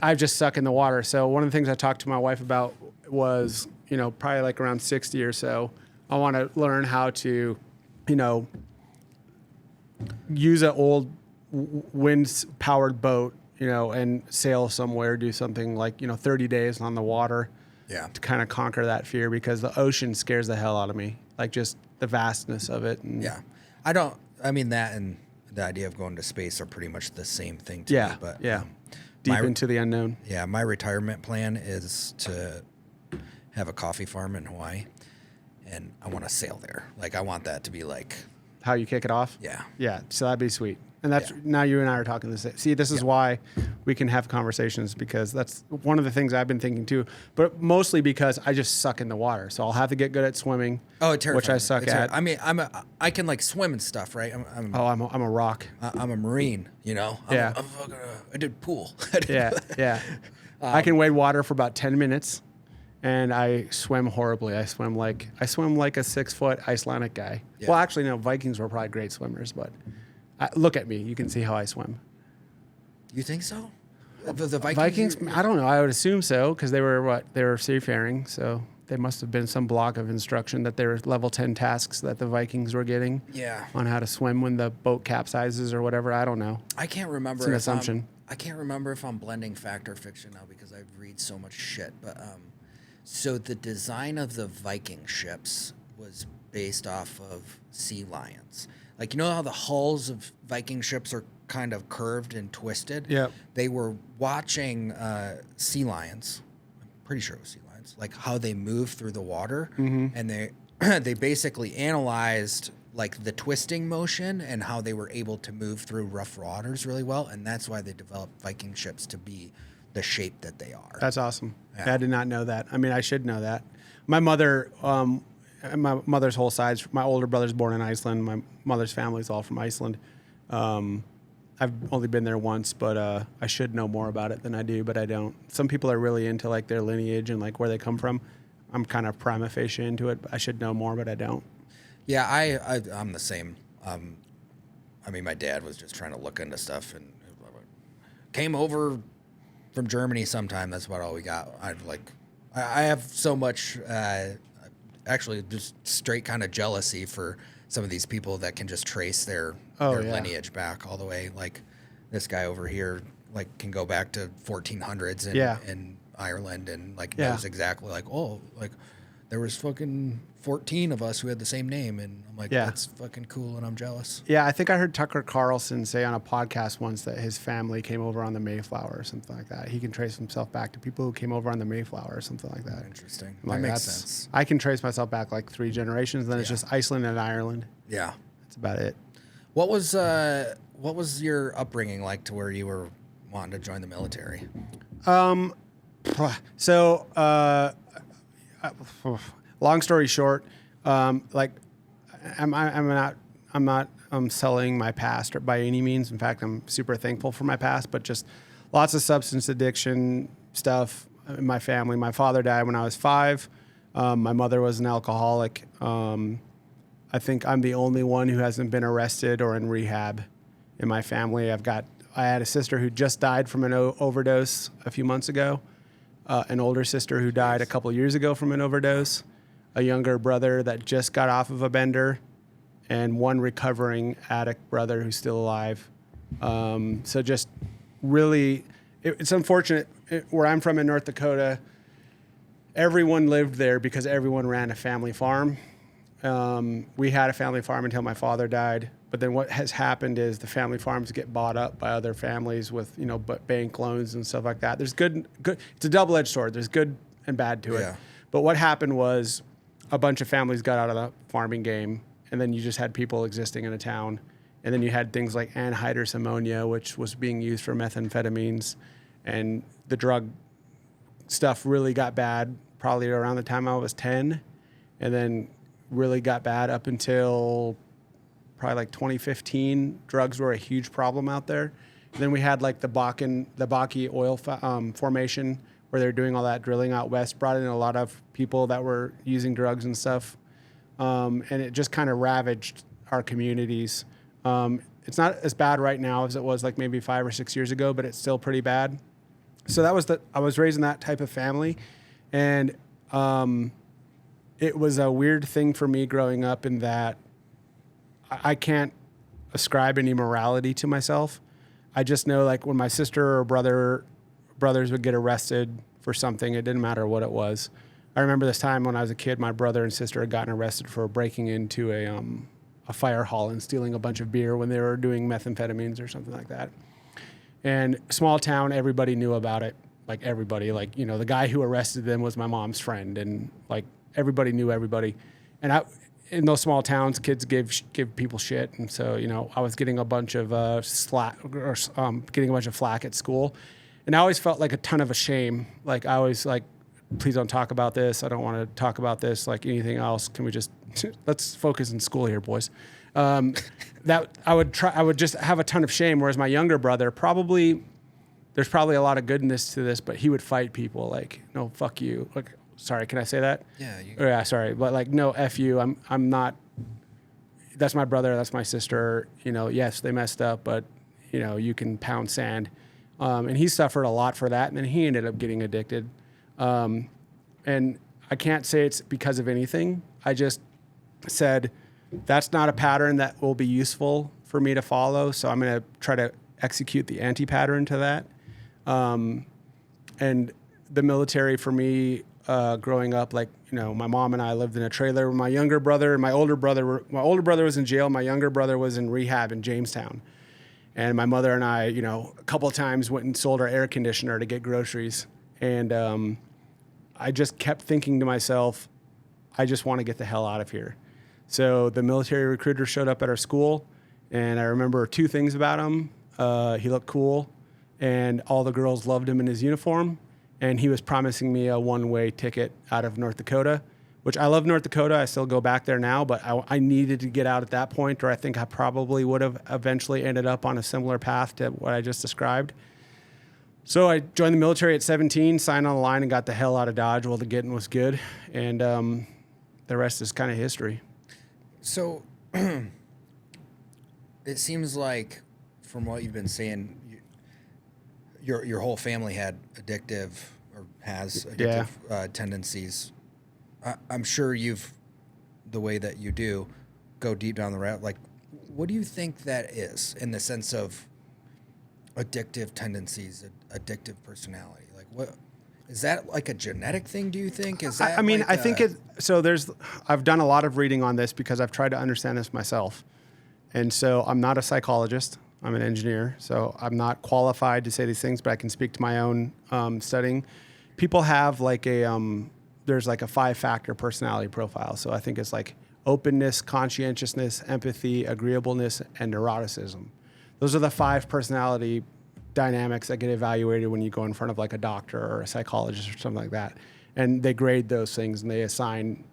I just suck in the water. So one of the things I talked to my wife about was, you know, probably like around 60 or so, I want to learn how to, you know, use an old wind-powered boat, you know, and sail somewhere, do something like, you know, 30 days on the water. Yeah. To kind of conquer that fear, because the ocean scares the hell out of me. Like, just the vastness of it. And I mean, that and the idea of going to space are pretty much the same thing to me. But deep into the unknown. Yeah. My retirement plan is to have a coffee farm in Hawaii, and I want to sail there. Like, I want that to be like how you kick it off. Yeah. Yeah. So that'd be sweet. And that's now you and I are talking this. See, this is why we can have conversations, because that's one of the things I've been thinking too. But mostly because I just suck in the water, so I'll have to get good at swimming. Oh, it terrifies which I suck at. I mean, I can like swim and stuff, right? I'm a rock. I'm a Marine, you know. I did pool. Yeah. I can wade water for about 10 minutes, and I swim horribly. I swim like a 6-foot Icelandic guy. Yeah. Well, actually, no. Vikings were probably great swimmers, but. Look at me. You can see how I swim. You think so? The Vikings? I don't know. I would assume so, because they were seafaring, so there must have been some block of instruction that there were level 10 tasks that the Vikings were getting on how to swim when the boat capsizes or whatever. I don't know. I can't remember. It's an assumption. I can't remember if I'm blending fact or fiction now, because I read so much shit. But so the design of the Viking ships was based off of sea lions. Like, you know how the hulls of Viking ships are kind of curved and twisted? Yeah. They were watching sea lions. I'm pretty sure it was sea lions. Like, how they move through the water. Mm-hmm. And they basically analyzed, like, the twisting motion and how they were able to move through rough waters really well. And that's why they developed Viking ships to be the shape that they are. That's awesome. Yeah. I did not know that. I mean, I should know that. My mother, my mother's whole side's, my older brother's born in Iceland. My mother's family's all from Iceland. I've only been there once, but I should know more about it than I do, but I don't. Some people are really into like their lineage and like where they come from. I'm kind of prima facie into it. I should know more, but I don't. Yeah, I'm the same. I mean, my dad was just trying to look into stuff and came over from Germany sometime. That's about all we got. I have so much, actually just straight kind of jealousy for some of these people that can just trace their lineage back all the way. Like this guy over here, like can go back to 1400s in Ireland and like knows exactly like, oh, like there was fucking 14 of us who had the same name. And I'm like, that's fucking cool. And I'm jealous. Yeah. I think I heard Tucker Carlson say on a podcast once that his family came over on the Mayflower or something like that. He can trace himself back to people who came over on the Mayflower or something like that. Interesting. Like, that makes sense. I can trace myself back like 3 generations. And then it's just Iceland and Ireland. Yeah. That's about it. What was your upbringing like to where you were wanting to join the military? So, long story short, like I'm not selling my past or by any means. In fact, I'm super thankful for my past, but just lots of substance addiction stuff in my family. My father died when I was 5. My mother was an alcoholic. I think I'm the only one who hasn't been arrested or in rehab in my family. I had a sister who just died from an overdose a few months ago. An older sister who died a couple years ago from an overdose, a younger brother that just got off of a bender, and one recovering addict brother who's still alive. So just really, it's unfortunate. Where I'm from in North Dakota, everyone lived there because everyone ran a family farm. We had a family farm until my father died. But then what has happened is the family farms get bought up by other families with, bank loans and stuff like that. There's good. It's a double-edged sword. There's good and bad to it. But what happened was a bunch of families got out of the farming game, and then you just had people existing in a town. And then you had things like anhydrous ammonia, which was being used for methamphetamines. And the drug stuff really got bad probably around the time I was 10, and then really got bad up until probably like 2015. Drugs were a huge problem out there. And then we had like the Baki oil formation where they're doing all that drilling out west, brought in a lot of people that were using drugs and stuff. And it just kind of ravaged our communities. It's not as bad right now as it was like maybe 5 or 6 years ago, but it's still pretty bad. So I was raised in that type of family. And it was a weird thing for me growing up in that I can't ascribe any morality to myself. I just know like when my sister or brothers would get arrested for something, it didn't matter what it was. I remember this time when I was a kid, my brother and sister had gotten arrested for breaking into a fire hall and stealing a bunch of beer when they were doing methamphetamines or something like that. And small town, everybody knew about it. Like everybody, the guy who arrested them was my mom's friend, and like everybody knew everybody. And in those small towns, kids give people shit, and so I was getting a bunch of getting a bunch of flack at school, and I always felt like a ton of a shame. Like I always like, please don't talk about this. I don't want to talk about this. Like anything else, can we just let's focus in school here, boys. That I would just have a ton of shame. Whereas my younger brother, there's probably a lot of goodness to this, but he would fight people like, no, fuck you. Like, sorry, can I say that? Yeah. Yeah, sorry. But like, no, F you. I'm not, that's my brother. That's my sister. Yes, they messed up, but you can pound sand. And he suffered a lot for that. And then he ended up getting addicted. And I can't say it's because of anything. I just said, that's not a pattern that will be useful for me to follow. So I'm going to try to execute the anti-pattern to that. And the military for me, growing up, like, my mom and I lived in a trailer. My older brother was in jail. My younger brother was in rehab in Jamestown. And my mother and I, a couple of times went and sold our air conditioner to get groceries. And I just kept thinking to myself, I just want to get the hell out of here. So the military recruiter showed up at our school, and I remember 2 things about him. He looked cool, and all the girls loved him in his uniform. And he was promising me a one-way ticket out of North Dakota, which I love North Dakota. I still go back there now, but I needed to get out at that point, or I think I probably would have eventually ended up on a similar path to what I just described. So I joined the military at 17, signed on the line, and got the hell out of Dodge while the getting was good. And the rest is kind of history. So it seems like, from what you've been saying, your whole family had addictive or has addictive tendencies. I'm sure the way that you do, go deep down the route. Like, what do you think that is in the sense of addictive tendencies, addictive personality? Like, what is that, like a genetic thing? Do you think? Is that? I think it. So I've done a lot of reading on this because I've tried to understand this myself, and so I'm not a psychologist. I'm an engineer, so I'm not qualified to say these things, but I can speak to my own studying. People have like there's like a 5-factor personality profile. So I think it's like openness, conscientiousness, empathy, agreeableness, and neuroticism. Those are the 5 personality dynamics that get evaluated when you go in front of like a doctor or a psychologist or something like that. And they grade those things and they assign,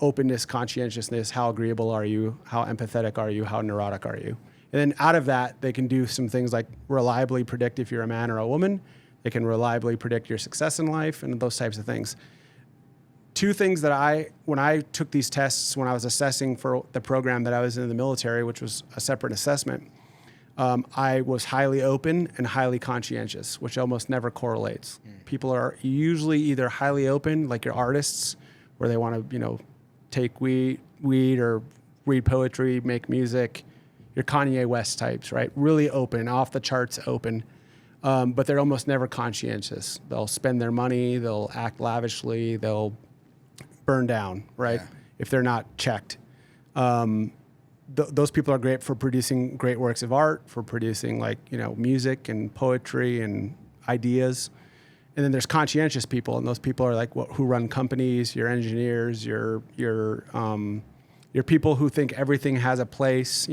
openness, conscientiousness, how agreeable are you, how empathetic are you, how neurotic are you. And then out of that, they can do some things like reliably predict if you're a man or a woman. They can reliably predict your success in life and those types of things. 2 things that when I took these tests, when I was assessing for the program that I was in the military, which was a separate assessment, I was highly open and highly conscientious, which almost never correlates. People are usually either highly open, like your artists, where they want to, take weed or read poetry, make music. Your Kanye West types, right? Really open, off the charts open. But they're almost never conscientious. They'll spend their money, they'll act lavishly, they'll burn down, right? Yeah. If they're not checked. Those people are great for producing great works of art, for producing music and poetry and ideas. And then there's conscientious people, and those people are like who run companies, your engineers, your people who think everything has a place,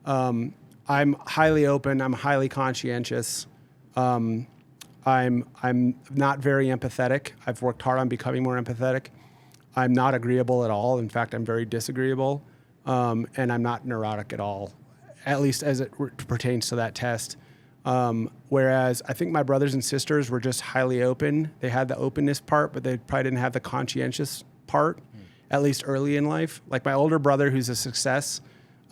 I'm highly open, I'm highly conscientious. I'm not very empathetic. I've worked hard on becoming more empathetic. I'm not agreeable at all. In fact, I'm very disagreeable. And I'm not neurotic at all, at least as it pertains to that test. Whereas I think my brothers and sisters were just highly open. They had the openness part, but they probably didn't have the conscientious part, at least early in life. Like my older brother, who's a success,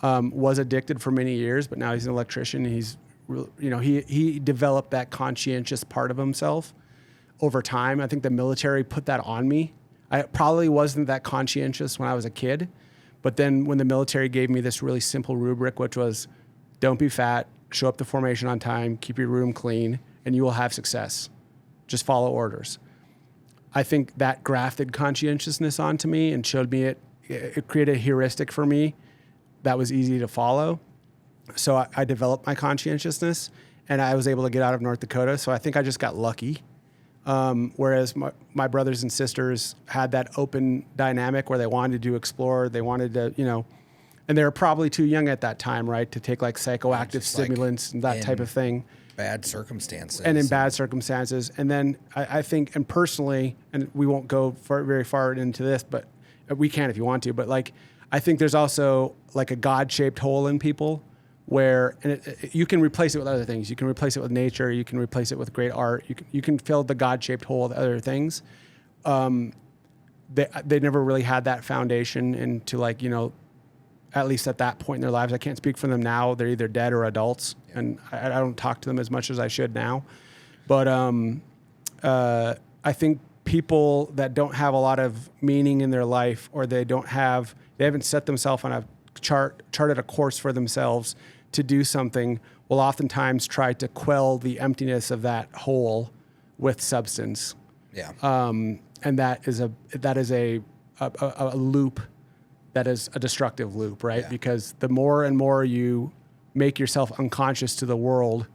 was addicted for many years, but now he's an electrician. He's, he developed that conscientious part of himself over time. I think the military put that on me. I probably wasn't that conscientious when I was a kid, but then when the military gave me this really simple rubric, which was don't be fat, show up to formation on time, keep your room clean, and you will have success. Just follow orders. I think that grafted conscientiousness onto me and showed me it created a heuristic for me that was easy to follow. So I developed my conscientiousness, and I was able to get out of North Dakota. So I think I just got lucky. Whereas my brothers and sisters had that open dynamic where they wanted to explore, they wanted to, and they were probably too young at that time, right, to take like psychoactive stimulants and that type of thing. Bad circumstances. And in bad circumstances. And then I think, and personally, and we won't go very far into this, but we can if you want to, but like, I think there's also like a God-shaped hole in people where you can replace it with other things. You can replace it with nature. You can replace it with great art. You can fill the God-shaped hole with other things. They never really had that foundation into at least at that point in their lives. I can't speak for them now. They're either dead or adults, and I don't talk to them as much as I should now. But I think people that don't have a lot of meaning in their life, or they haven't set themselves on a charted a course for themselves to do something, will oftentimes try to quell the emptiness of that hole with substance. Yeah. And that is a loop, that is a destructive loop, right? Yeah. Because the more and more you make yourself unconscious to the world,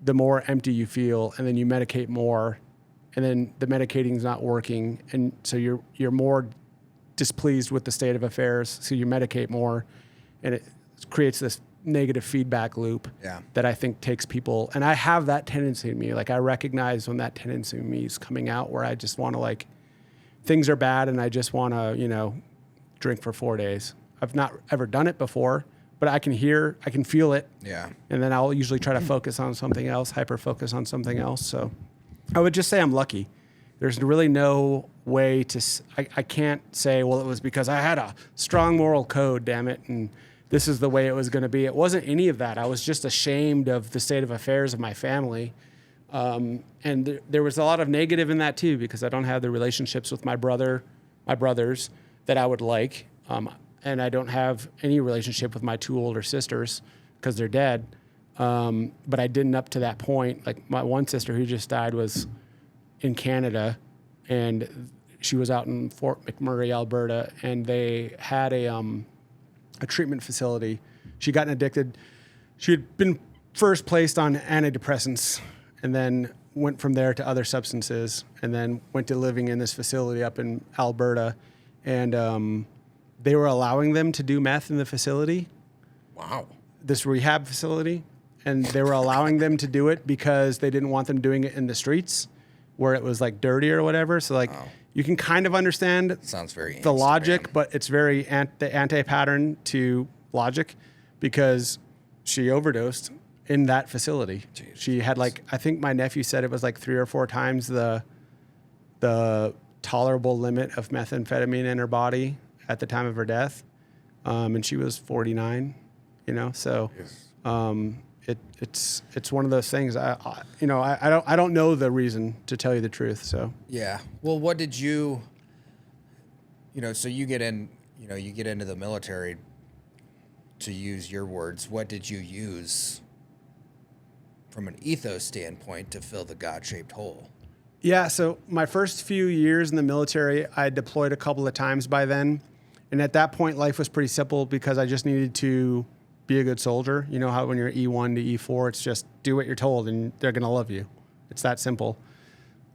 the more empty you feel, and then you medicate more, and then the medicating is not working, and so you're more displeased with the state of affairs, so you medicate more, and it creates this negative feedback loop that I think takes people, and I have that tendency in me. Like I recognize when that tendency in me is coming out where I just want to like, things are bad and I just want to, drink for 4 days. I've not ever done it before, but I can feel it. Yeah. And then I'll usually try to focus on something else, hyper focus on something else. So I would just say I'm lucky. There's really no way I can't say, well, it was because I had a strong moral code, damn it, and this is the way it was going to be. It wasn't any of that. I was just ashamed of the state of affairs of my family. And there was a lot of negative in that too, because I don't have the relationships with my brothers that I would like. And I don't have any relationship with my 2 older sisters because they're dead. But I didn't up to that point. Like my one sister who just died was in Canada, and she was out in Fort McMurray, Alberta, and they had a treatment facility. She gotten addicted. She had been first placed on antidepressants and then went from there to other substances and then went to living in this facility up in Alberta. And they were allowing them to do meth in the facility. Wow. This rehab facility. And they were allowing them to do it because they didn't want them doing it in the streets where it was like dirty or whatever. So like you can kind of understand sounds very the logic, but it's very the anti-pattern to logic because she overdosed in that facility. Jesus. She had like, I think my nephew said it was like 3 or 4 times the tolerable limit of methamphetamine in her body at the time of her death. And she was 49, so it's one of those things. I don't know the reason, to tell you the truth. So yeah. Well, what did you, so you get into the military, to use your words. What did you use from an ethos standpoint to fill the God-shaped hole? Yeah. So my first few years in the military, I deployed a couple of times by then. And at that point, life was pretty simple because I just needed to be a good soldier. You know how when you're E1 to E4, it's just do what you're told and they're going to love you. It's that simple.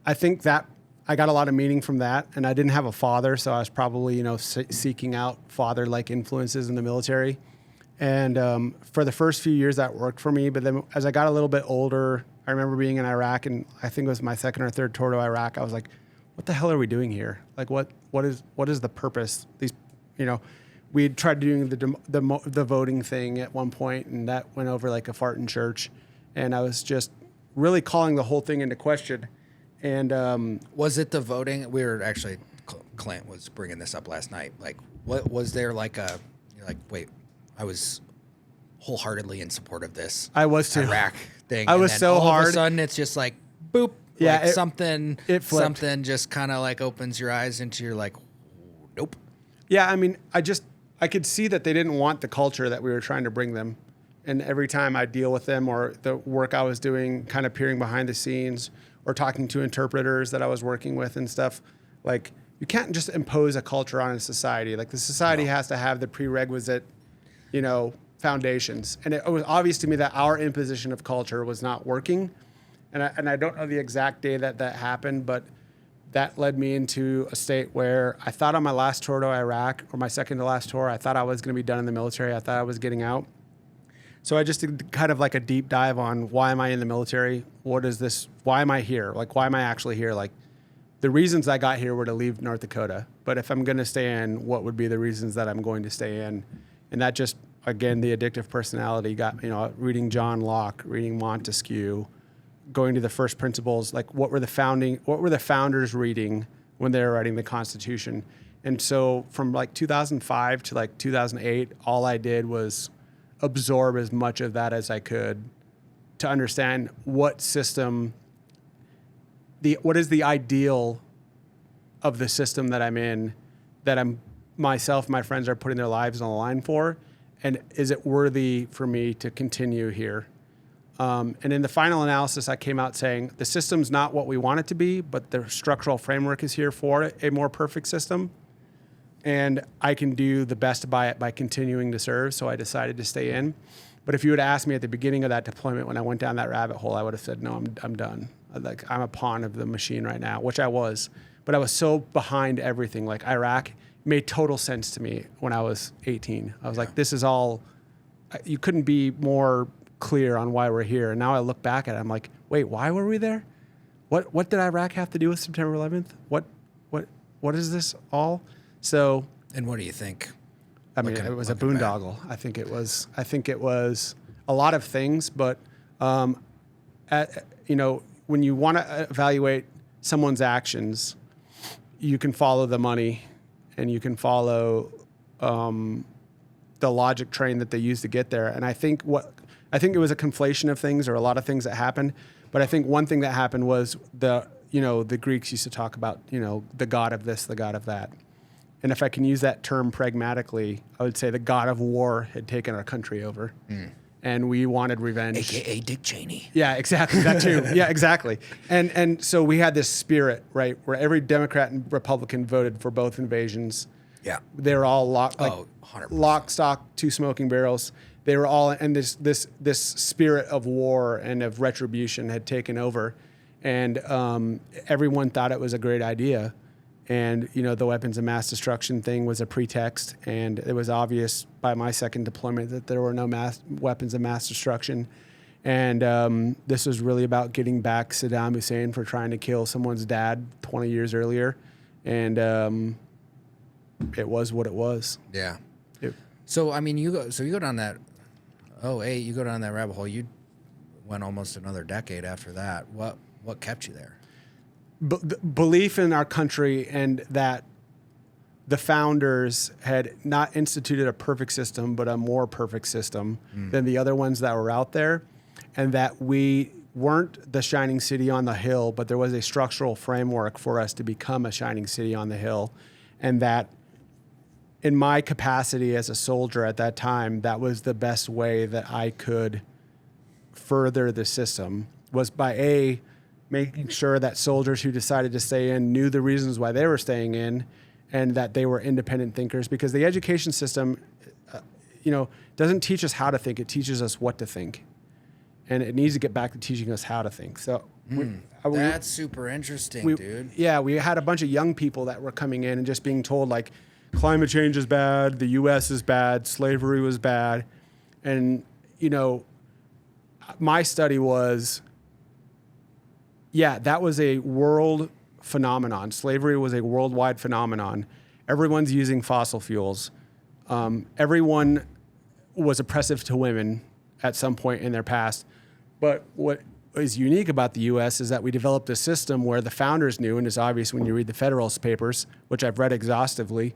I think that I got a lot of meaning from that. And I didn't have a father, so I was probably, seeking out father-like influences in the military. And for the first few years, that worked for me. But then as I got a little bit older, I remember being in Iraq, and I think it was my 2nd or 3rd tour to Iraq. I was like, what the hell are we doing here? Like, what is the purpose? We had tried doing the voting thing at one point, and that went over like a fart in church. And I was just really calling the whole thing into question. And was it the voting? We were actually, Clint was bringing this up last night. Like, what was there like a? You're like, wait, I was wholeheartedly in support of this. I was too. Iraq thing. I was so hard. All of a sudden, it's just like boop. Yeah, like something just kind of like opens your eyes into you're like, nope. Yeah, I mean, I could see that they didn't want the culture that we were trying to bring them. And every time I deal with them or the work I was doing, kind of peering behind the scenes or talking to interpreters that I was working with and stuff, like you can't just impose a culture on a society. Like the society has to have the prerequisite, foundations. And it was obvious to me that our imposition of culture was not working. And I don't know the exact day that happened, but that led me into a state where I thought on my last tour to Iraq, or my second to last tour, I thought I was going to be done in the military. I thought I was getting out. So I just did kind of like a deep dive on why am I in the military? What is this? Why am I here? Like, why am I actually here? Like, the reasons I got here were to leave North Dakota. But if I'm going to stay in, what would be the reasons that I'm going to stay in? And that just, again, the addictive personality got, reading John Locke, reading Montesquieu, going to the first principles, like what were the founders reading when they were writing the Constitution? And so from like 2005 to like 2008, all I did was absorb as much of that as I could to understand what system, what is the ideal of the system that I'm in, that myself, my friends are putting their lives on the line for, and is it worthy for me to continue here? And in the final analysis, I came out saying the system's not what we want it to be, but the structural framework is here for a more perfect system. And I can do the best by it by continuing to serve. So I decided to stay in. But if you had asked me at the beginning of that deployment, when I went down that rabbit hole, I would have said, no, I'm done. I'm a pawn of the machine right now, which I was. But I was so behind everything. Like Iraq made total sense to me when I was 18. I was like, this is all you couldn't be more clear on why we're here. And now I look back at it, I'm like, wait, why were we there? What did Iraq have to do with September 11th? What is this all? So. And what do you think? I mean, it was a boondoggle. I think it was a lot of things, but when you want to evaluate someone's actions, you can follow the money, and you can follow the logic train that they used to get there. And I think it was a conflation of things, or a lot of things that happened. But I think one thing that happened was the Greeks used to talk about, the god of this, the god of that. And if I can use that term pragmatically, I would say the god of war had taken our country over. And we wanted revenge. AKA Dick Cheney. Yeah, exactly. That too. Yeah, exactly. And so we had this spirit, right, where every Democrat and Republican voted for both invasions. Yeah. They were all 100%. lock, stock, two smoking barrels. They were all, and this spirit of war and of retribution had taken over. And everyone thought it was a great idea. And, the weapons of mass destruction thing was a pretext. And it was obvious by my second deployment that there were no weapons of mass destruction. And this was really about getting back Saddam Hussein for trying to kill someone's dad 20 years earlier. And it was what it was. Yeah. So, I mean, you go down that, you go down that rabbit hole. You went almost another decade after that. What kept you there? Belief in our country, and that the founders had not instituted a perfect system, but a more perfect system than the other ones that were out there, and that we weren't the shining city on the hill, but there was a structural framework for us to become a shining city on the hill. And that in my capacity as a soldier at that time, that was the best way that I could further the system, was by making sure that soldiers who decided to stay in knew the reasons why they were staying in, and that they were independent thinkers. Because the education system, doesn't teach us how to think; it teaches us what to think, and it needs to get back to teaching us how to think. So that's super interesting, dude. Yeah, we had a bunch of young people that were coming in and just being told, like, climate change is bad, the U.S. is bad, slavery was bad, and my study was. Yeah, that was a world phenomenon. Slavery was a worldwide phenomenon. Everyone's using fossil fuels. Everyone was oppressive to women at some point in their past. But what is unique about the U.S. is that we developed a system where the founders knew, and it's obvious when you read the Federalist Papers, which I've read exhaustively,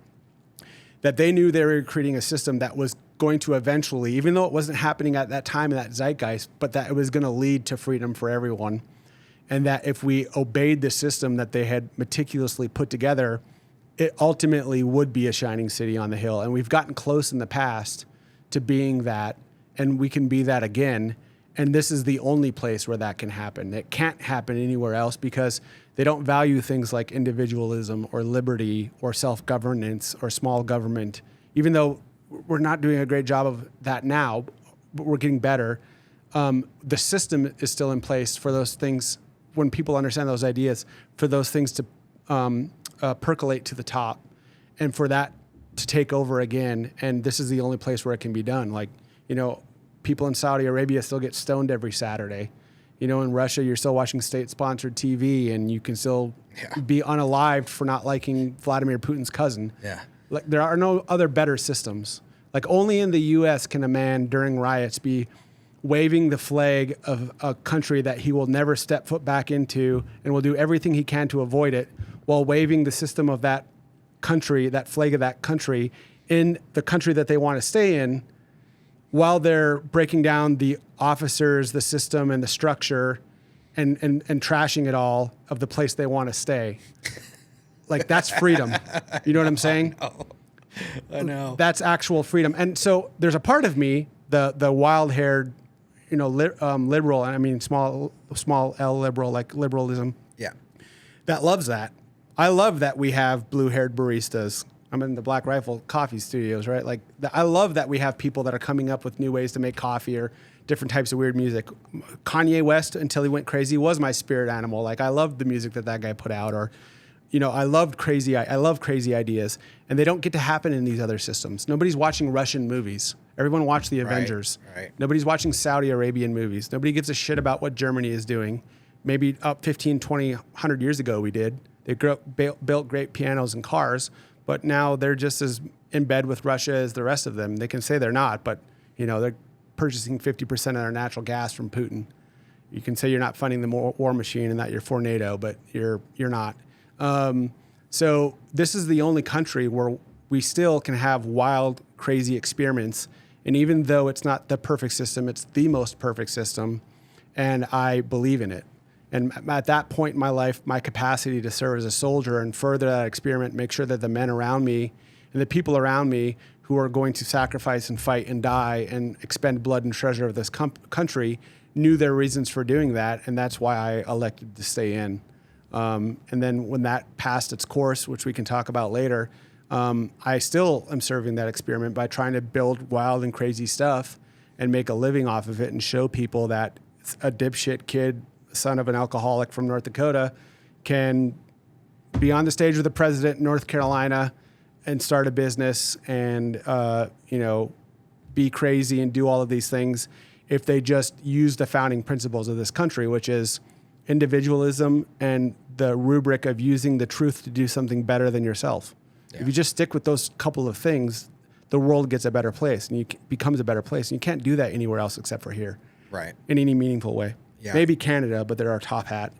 that they knew they were creating a system that was going to eventually, even though it wasn't happening at that time in that zeitgeist, but that it was going to lead to freedom for everyone. And that if we obeyed the system that they had meticulously put together, it ultimately would be a shining city on the hill. And we've gotten close in the past to being that, and we can be that again. And this is the only place where that can happen. It can't happen anywhere else because they don't value things like individualism or liberty or self-governance or small government. Even though we're not doing a great job of that now, but we're getting better. The system is still in place for those things. When people understand those ideas, for those things to percolate to the top, and for that to take over again. And this is the only place where it can be done. Like, people in Saudi Arabia still get stoned every Saturday. In Russia, you're still watching state-sponsored TV, and you can still be unalived for not liking Vladimir Putin's cousin. Yeah. Like, there are no other better systems. Like, only in the U.S. can a man during riots be waving the flag of a country that he will never step foot back into, and will do everything he can to avoid it, while waving the system of that country, that flag of that country, in the country that they want to stay in, while they're breaking down the officers, the system, and the structure, and trashing it all of the place they want to stay. Like, that's freedom. You know what I'm saying? I know. That's actual freedom. And so there's a part of me, the wild-haired, liberal, and I mean small L liberal, like liberalism. Yeah. That loves that. I love that we have blue-haired baristas. I'm in the Black Rifle coffee studios, right? Like, I love that we have people that are coming up with new ways to make coffee or different types of weird music. Kanye West, until he went crazy, was my spirit animal. Like, I loved the music that guy put out, or, I love crazy ideas, and they don't get to happen in these other systems. Nobody's watching Russian movies. Everyone watched the Avengers. Right. Nobody's watching Saudi Arabian movies. Nobody gives a shit about what Germany is doing. Maybe up 15, 20, 100 years ago we did. They built great pianos and cars, but now they're just as in bed with Russia as the rest of them. They can say they're not, but they're purchasing 50% of their natural gas from Putin. You can say you're not funding the war machine and that you're for NATO, but you're not. So this is the only country where we still can have wild, crazy experiments. And even though it's not the perfect system, it's the most perfect system. And I believe in it. And at that point in my life, my capacity to serve as a soldier and further that experiment, make sure that the men around me and the people around me who are going to sacrifice and fight and die and expend blood and treasure of this country knew their reasons for doing that. And that's why I elected to stay in. And then when that passed its course, which we can talk about later, I still am serving that experiment by trying to build wild and crazy stuff and make a living off of it and show people that a dipshit kid, son of an alcoholic from North Dakota, can be on the stage with the president in North Carolina and start a business and, be crazy and do all of these things if they just use the founding principles of this country, which is individualism and the rubric of using the truth to do something better than yourself. Yeah. If you just stick with those couple of things, the world gets a better place and becomes a better place. And you can't do that anywhere else except for here. Right. In any meaningful way. Yeah. Maybe Canada, but they're our top hat.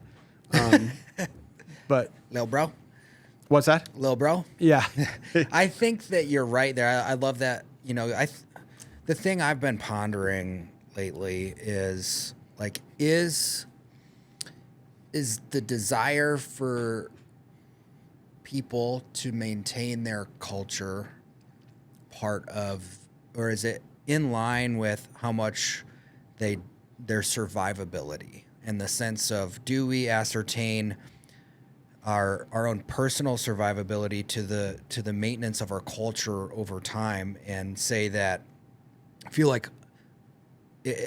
But Lil bro. What's that? Lil bro. Yeah. I think that you're right there. I love that. The thing I've been pondering lately is is the desire for people to maintain their culture part of, or is it in line with how much their survivability, in the sense of, do we ascertain our own personal survivability to the maintenance of our culture over time, and say that, I feel like,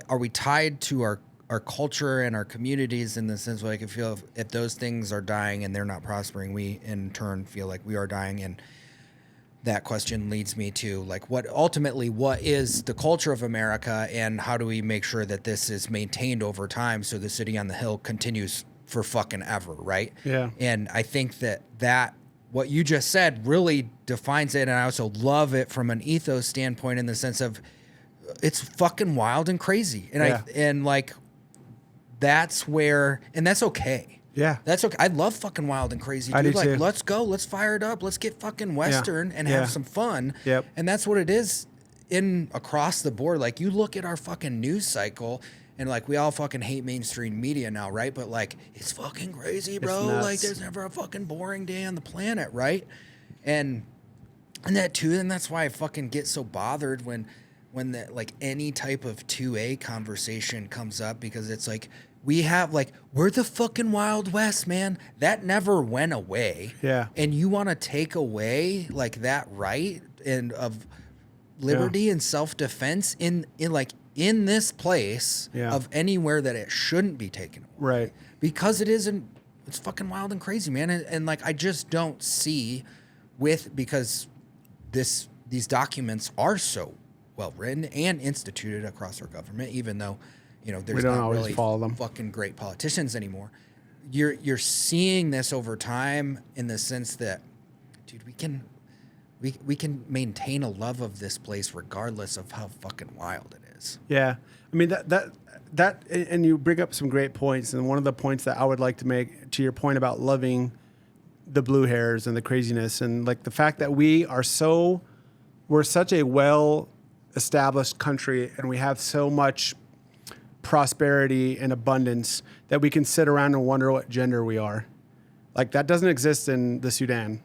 are we tied to our culture and our communities, in the sense where I can feel if those things are dying and they're not prospering, we in turn feel like we are dying. And that question leads me to, like, what is the culture of America, and how do we make sure that this is maintained over time so the city on the hill continues for fucking ever, right? Yeah. And I think that what you just said really defines it, and I also love it from an ethos standpoint, in the sense of it's fucking wild and crazy. And that's where, and that's okay. Yeah. That's okay. I love fucking wild and crazy, dude. I do too. Let's go. Let's fire it up. Let's get fucking Western and have some fun. Yep. And that's what it is across the board. Like, you look at our fucking news cycle, and we all fucking hate mainstream media now, right? But it's fucking crazy, bro. There's never a fucking boring day on the planet, right? And that too, and that's why I fucking get so bothered when any type of 2A conversation comes up, because it's we have we're the fucking Wild West, man. That never went away. Yeah. And you want to take away that right and of liberty and self-defense in this place of anywhere that it shouldn't be taken away. Right. Because it's fucking wild and crazy, man. And I just don't see because these documents are so well written and instituted across our government, even though there's not really follow them. Fucking great politicians anymore. You're seeing this over time, in the sense that, dude, we can maintain a love of this place regardless of how fucking wild it is. Yeah. I mean, that and you bring up some great points, and one of the points that I would like to make, to your point about loving the blue hairs and the craziness, and the fact that we're such a well established country, and we have so much prosperity and abundance that we can sit around and wonder what gender we are. That doesn't exist in the Sudan.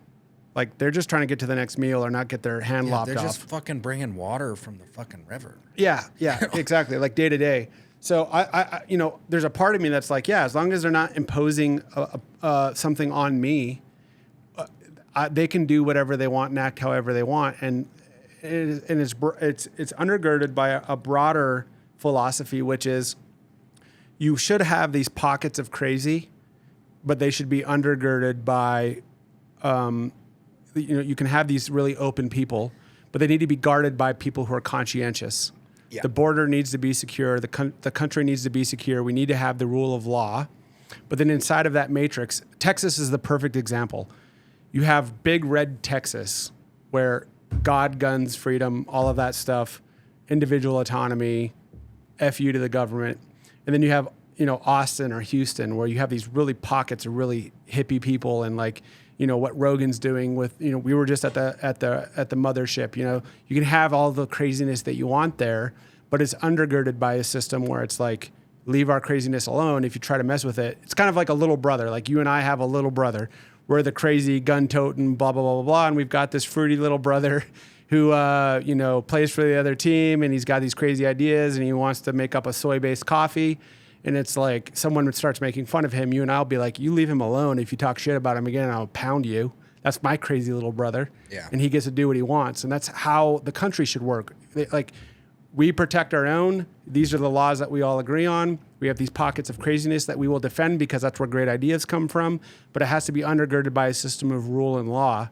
They're just trying to get to the next meal or not get their hand lopped off. They're just fucking bringing water from the fucking river. Yeah, exactly. Day to day. So I there's a part of me that's as long as they're not imposing something on me, they can do whatever they want and act however they want. And it's undergirded by a broader philosophy, which is you should have these pockets of crazy, but they should be undergirded by, you can have these really open people, but they need to be guarded by people who are conscientious. Yeah. The border needs to be secure. The country needs to be secure. We need to have the rule of law. But then inside of that matrix, Texas is the perfect example. You have big red Texas where God, guns, freedom, all of that stuff, individual autonomy, F you to the government. And then you have, Austin or Houston where you have these really pockets of really hippie people and like, what Rogan's doing with, we were just at the mothership, you can have all the craziness that you want there, but it's undergirded by a system where it's like, leave our craziness alone. If you try to mess with it, it's kind of like a little brother. Like you and I have a little brother. We're the crazy gun-toting, blah, blah, blah, blah, blah. And we've got this fruity little brother who, plays for the other team. And he's got these crazy ideas and he wants to make up a soy-based coffee. And it's like someone starts making fun of him. You and I'll be like, you leave him alone. If you talk shit about him again, I'll pound you. That's my crazy little brother. Yeah. And he gets to do what he wants. And that's how the country should work. We protect our own. These are the laws that we all agree on. We have these pockets of craziness that we will defend because that's where great ideas come from. But it has to be undergirded by a system of rule and law.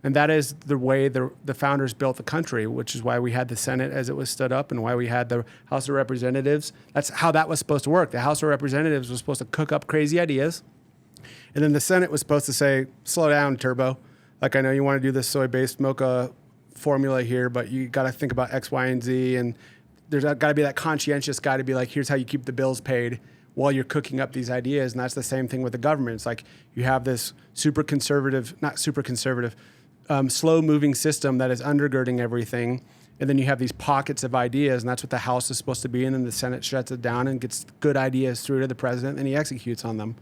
And that is the way the founders built the country, which is why we had the Senate as it was stood up and why we had the House of Representatives. That's how that was supposed to work. The House of Representatives was supposed to cook up crazy ideas. And then the Senate was supposed to say, slow down, Turbo. Like, I know you want to do this soy-based mocha formula here, but you got to think about X, Y, and Z. And there's got to be that conscientious guy to be like, here's how you keep the bills paid while you're cooking up these ideas. And that's the same thing with the government. It's like you have this slow-moving system that is undergirding everything. And then you have these pockets of ideas, and that's what the House is supposed to be. And then the Senate shuts it down and gets good ideas through to the president, and he executes on them.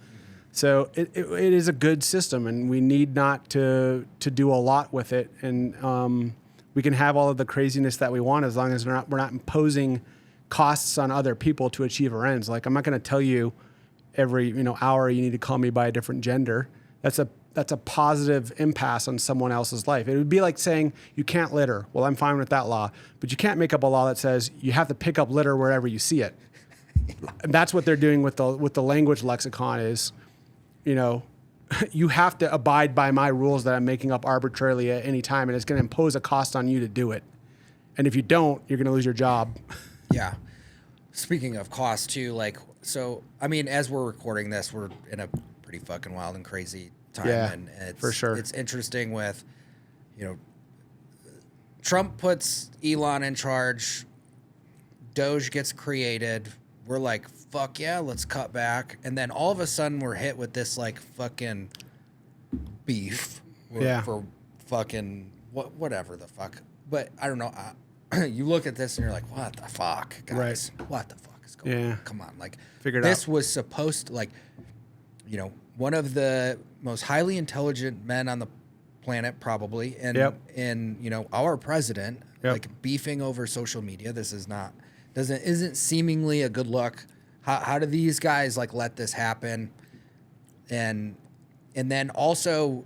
So it is a good system, and we need not to do a lot with it. And we can have all of the craziness that we want as long as we're not imposing costs on other people to achieve our ends. Like, I'm not going to tell you every hour you need to call me by a different gender. That's a positive impasse on someone else's life. It would be like saying you can't litter. Well, I'm fine with that law, but you can't make up a law that says you have to pick up litter wherever you see it. And that's what they're doing with the language lexicon is, you have to abide by my rules that I'm making up arbitrarily at any time, and it's going to impose a cost on you to do it. And if you don't, you're going to lose your job. Yeah. Speaking of cost too, as we're recording this, we're in a pretty fucking wild and crazy time. Yeah, and it's, for sure. It's interesting with, Trump puts Elon in charge, Doge gets created. We're like, fuck yeah, let's cut back. And then all of a sudden we're hit with this like fucking beef for fucking whatever the fuck. But I don't know. You look at this and you're like, what the fuck, guys? Right. What the fuck is going on? Come on. Like, this was supposed to, like, one of the most highly intelligent men on the planet, probably. And, our president, like, beefing over social media. This is not... isn't seemingly a good look. How do these guys like let this happen? And then also,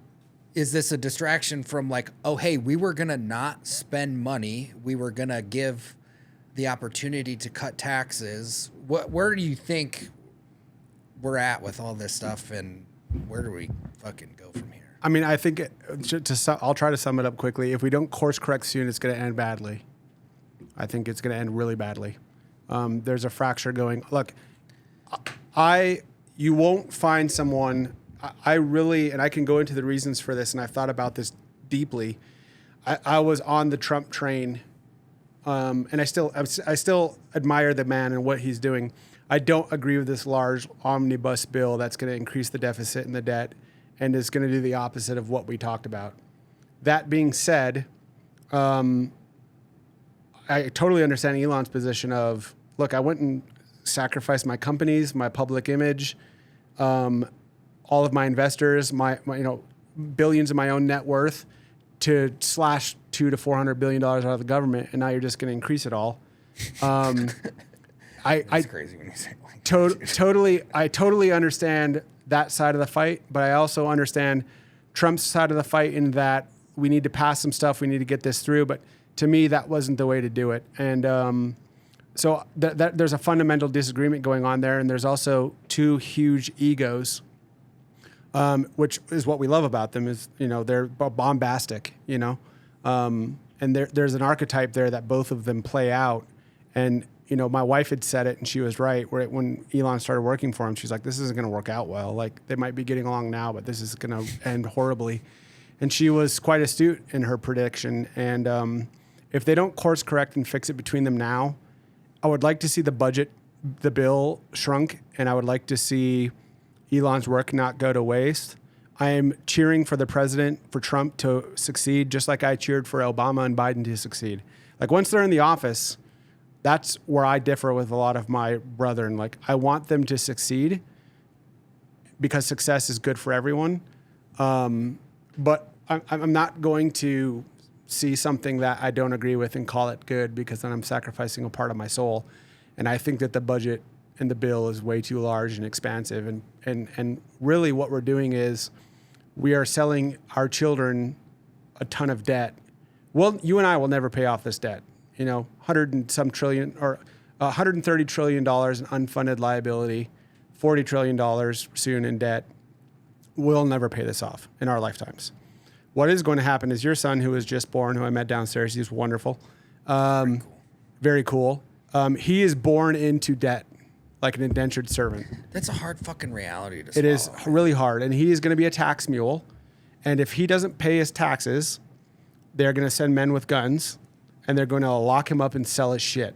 is this a distraction from like, oh hey, we were gonna not spend money, we were gonna give the opportunity to cut taxes. Where do you think we're at with all this stuff, and where do we fucking go from here? I mean, I think I'll try to sum it up quickly. If we don't course correct soon, it's going to end badly. I think it's going to end really badly. There's a fracture going. Look, you won't find someone. I really, and I can go into the reasons for this, and I've thought about this deeply. I was on the Trump train, and I still admire the man and what he's doing. I don't agree with this large omnibus bill that's going to increase the deficit and the debt, and is going to do the opposite of what we talked about. That being said, I totally understand Elon's position of, look, I went and sacrificed my companies, my public image, all of my investors, my billions of my own net worth to slash $200 to $400 billion out of the government, and now you're just going to increase it all. It's crazy when you say it like I totally understand that side of the fight, but I also understand Trump's side of the fight in that we need to pass some stuff, we need to get this through, but to me, that wasn't the way to do it. And so there's a fundamental disagreement going on there, and there's also two huge egos, which is what we love about them is, they're bombastic, and and there's an archetype there that both of them play out. And, you know, my wife had said it and she was right, where when Elon started working for him, she's like, this isn't going to work out well. Like, they might be getting along now, but this is going to end horribly. And she was quite astute in her prediction. And if they don't course correct and fix it between them now, I would like to see the bill shrunk, and I would like to see Elon's work not go to waste. I am cheering for the president, for Trump to succeed, just like I cheered for Obama and Biden to succeed. Like, once they're in the office, that's where I differ with a lot of my brethren. Like, I want them to succeed because success is good for everyone. But I'm not going to see something that I don't agree with and call it good, because then I'm sacrificing a part of my soul. And I think that the budget and the bill is way too large and expansive. And really what we're doing is we are selling our children a ton of debt. Well, you and I will never pay off this debt. You know, $130 trillion in unfunded liability, $40 trillion soon in debt. We'll never pay this off in our lifetimes. What is going to happen is your son, who was just born, who I met downstairs, he's wonderful. Very cool. He is born into debt, like an indentured servant. That's a hard fucking reality to swallow. It is really hard. And he is going to be a tax mule. And if he doesn't pay his taxes, they're going to send men with guns and they're going to lock him up and sell his shit.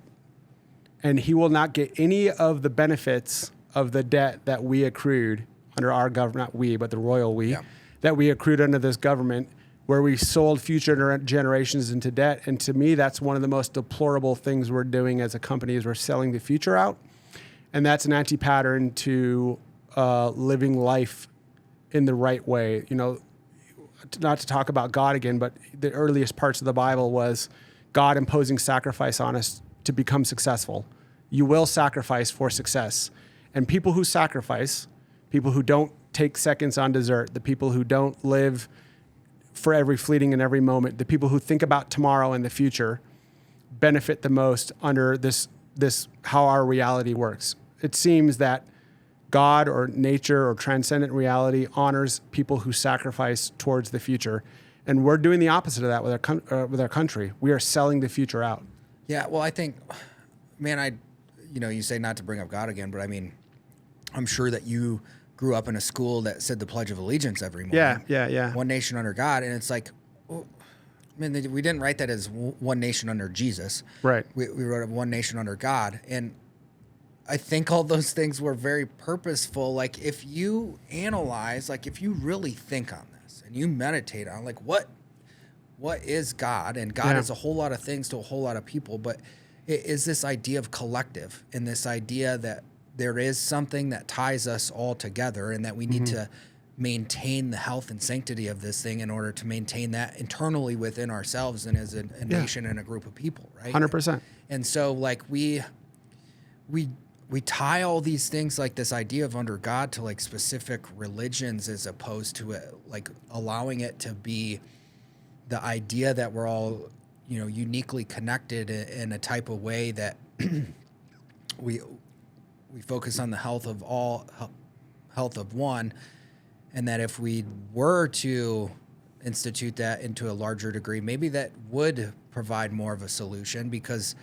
And he will not get any of the benefits of the debt that we accrued under our government, not we, but the royal we, that we accrued under this government, where we sold future generations into debt. And to me, that's one of the most deplorable things we're doing as a company, is we're selling the future out. And that's an anti-pattern to living life in the right way. You know, not to talk about God again, but the earliest parts of the Bible was God imposing sacrifice on us to become successful. You will sacrifice for success. And people who sacrifice, people who don't take seconds on dessert, the people who don't live for every fleeting and every moment, the people who think about tomorrow and the future, benefit the most under this how our reality works. It seems that God or nature or transcendent reality honors people who sacrifice towards the future. And we're doing the opposite of that with our country. We are selling the future out. Yeah, well, I think, man, you say not to bring up God again, but I mean, I'm sure that you grew up in a school that said the Pledge of Allegiance every morning. Yeah. One nation under God. And it's like, we didn't write that as one nation under Jesus. Right. We wrote it one nation under God. And I think all those things were very purposeful. Like, if you analyze, like, if you really think on this and you meditate on, like, what is God? And God is a whole lot of things to a whole lot of people, but it is this idea of collective, and this idea that there is something that ties us all together, and that we need to maintain the health and sanctity of this thing in order to maintain that internally within ourselves and as a nation and a group of people, right? 100%. And so, like, we tie all these things, like this idea of under God, to like specific religions, as opposed to it, like allowing it to be the idea that we're all, uniquely connected in a type of way that we focus on the health of all, health of one, and that if we were to institute that into a larger degree, maybe that would provide more of a solution, because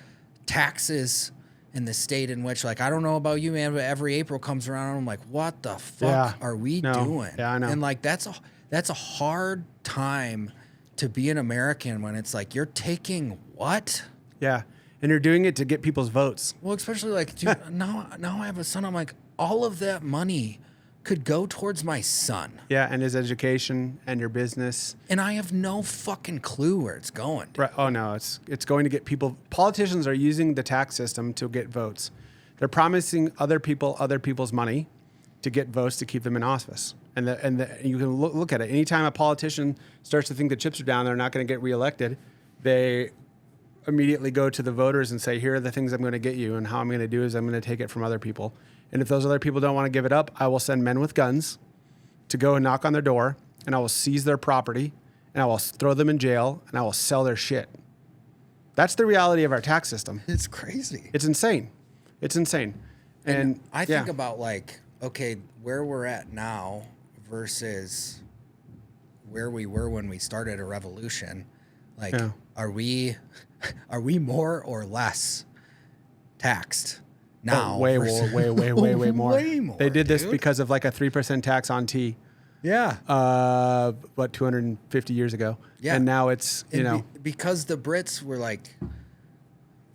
taxes in the state in which, like, I don't know about you, man, but every April comes around and I'm like, what the fuck are we doing? Yeah, I know. And like, that's a hard time to be an American, when it's like, you're taking what? Yeah. And you're doing it to get people's votes. Well, especially like, dude, now I have a son. I'm like, all of that money could go towards my son. Yeah, and his education and your business. And I have no fucking clue where it's going. Right. Oh no, it's going to get people. Politicians are using the tax system to get votes. They're promising other people's money to get votes to keep them in office. And you can look at it. Anytime a politician starts to think the chips are down, they're not going to get reelected, they immediately go to the voters and say, here are the things I'm going to get you, and how I'm going to do is I'm going to take it from other people. And if those other people don't want to give it up, I will send men with guns to go and knock on their door, and I will seize their property, and I will throw them in jail, and I will sell their shit. That's the reality of our tax system. It's crazy. It's insane. It's insane. And I think about, like, okay, where we're at now versus where we were when we started a revolution. Like, are we more or less taxed now? Oh, way more. Way more. They did this dude. because of like a 3% tax on tea. Yeah. 250 years ago. Yeah. And now it's, because the Brits were like,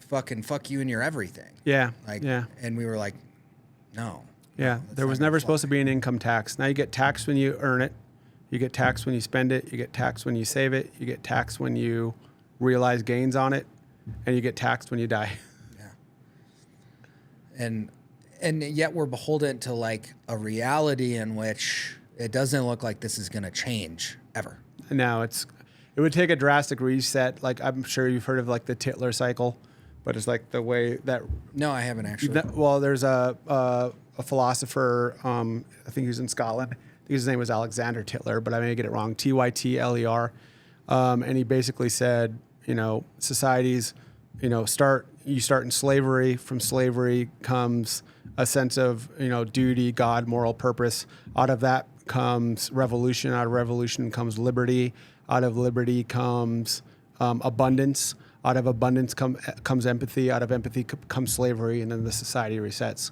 fuck you and your everything. Yeah. Like, yeah. And we were like, no. Yeah. There was never supposed to be an income tax. Now you get taxed when you earn it. You get taxed when you spend it. You get taxed when you save it. You get taxed when you realize gains on it. And you get taxed when you die. Yeah. And yet we're beholden to like a reality in which it doesn't look like this is going to change ever. No, it would take a drastic reset. Like I'm sure you've heard of like the Tytler cycle, but it's like the way that. No, I haven't actually. Well, there's a philosopher. I think he was in Scotland. I think his name was Alexander Tytler, but I may get it wrong. Tytler. And he basically said, societies, start in slavery. From slavery comes a sense of duty, God, moral purpose. Out of that comes revolution. Out of revolution comes liberty. Out of liberty comes abundance. Out of abundance comes empathy. Out of empathy comes slavery, and then the society resets.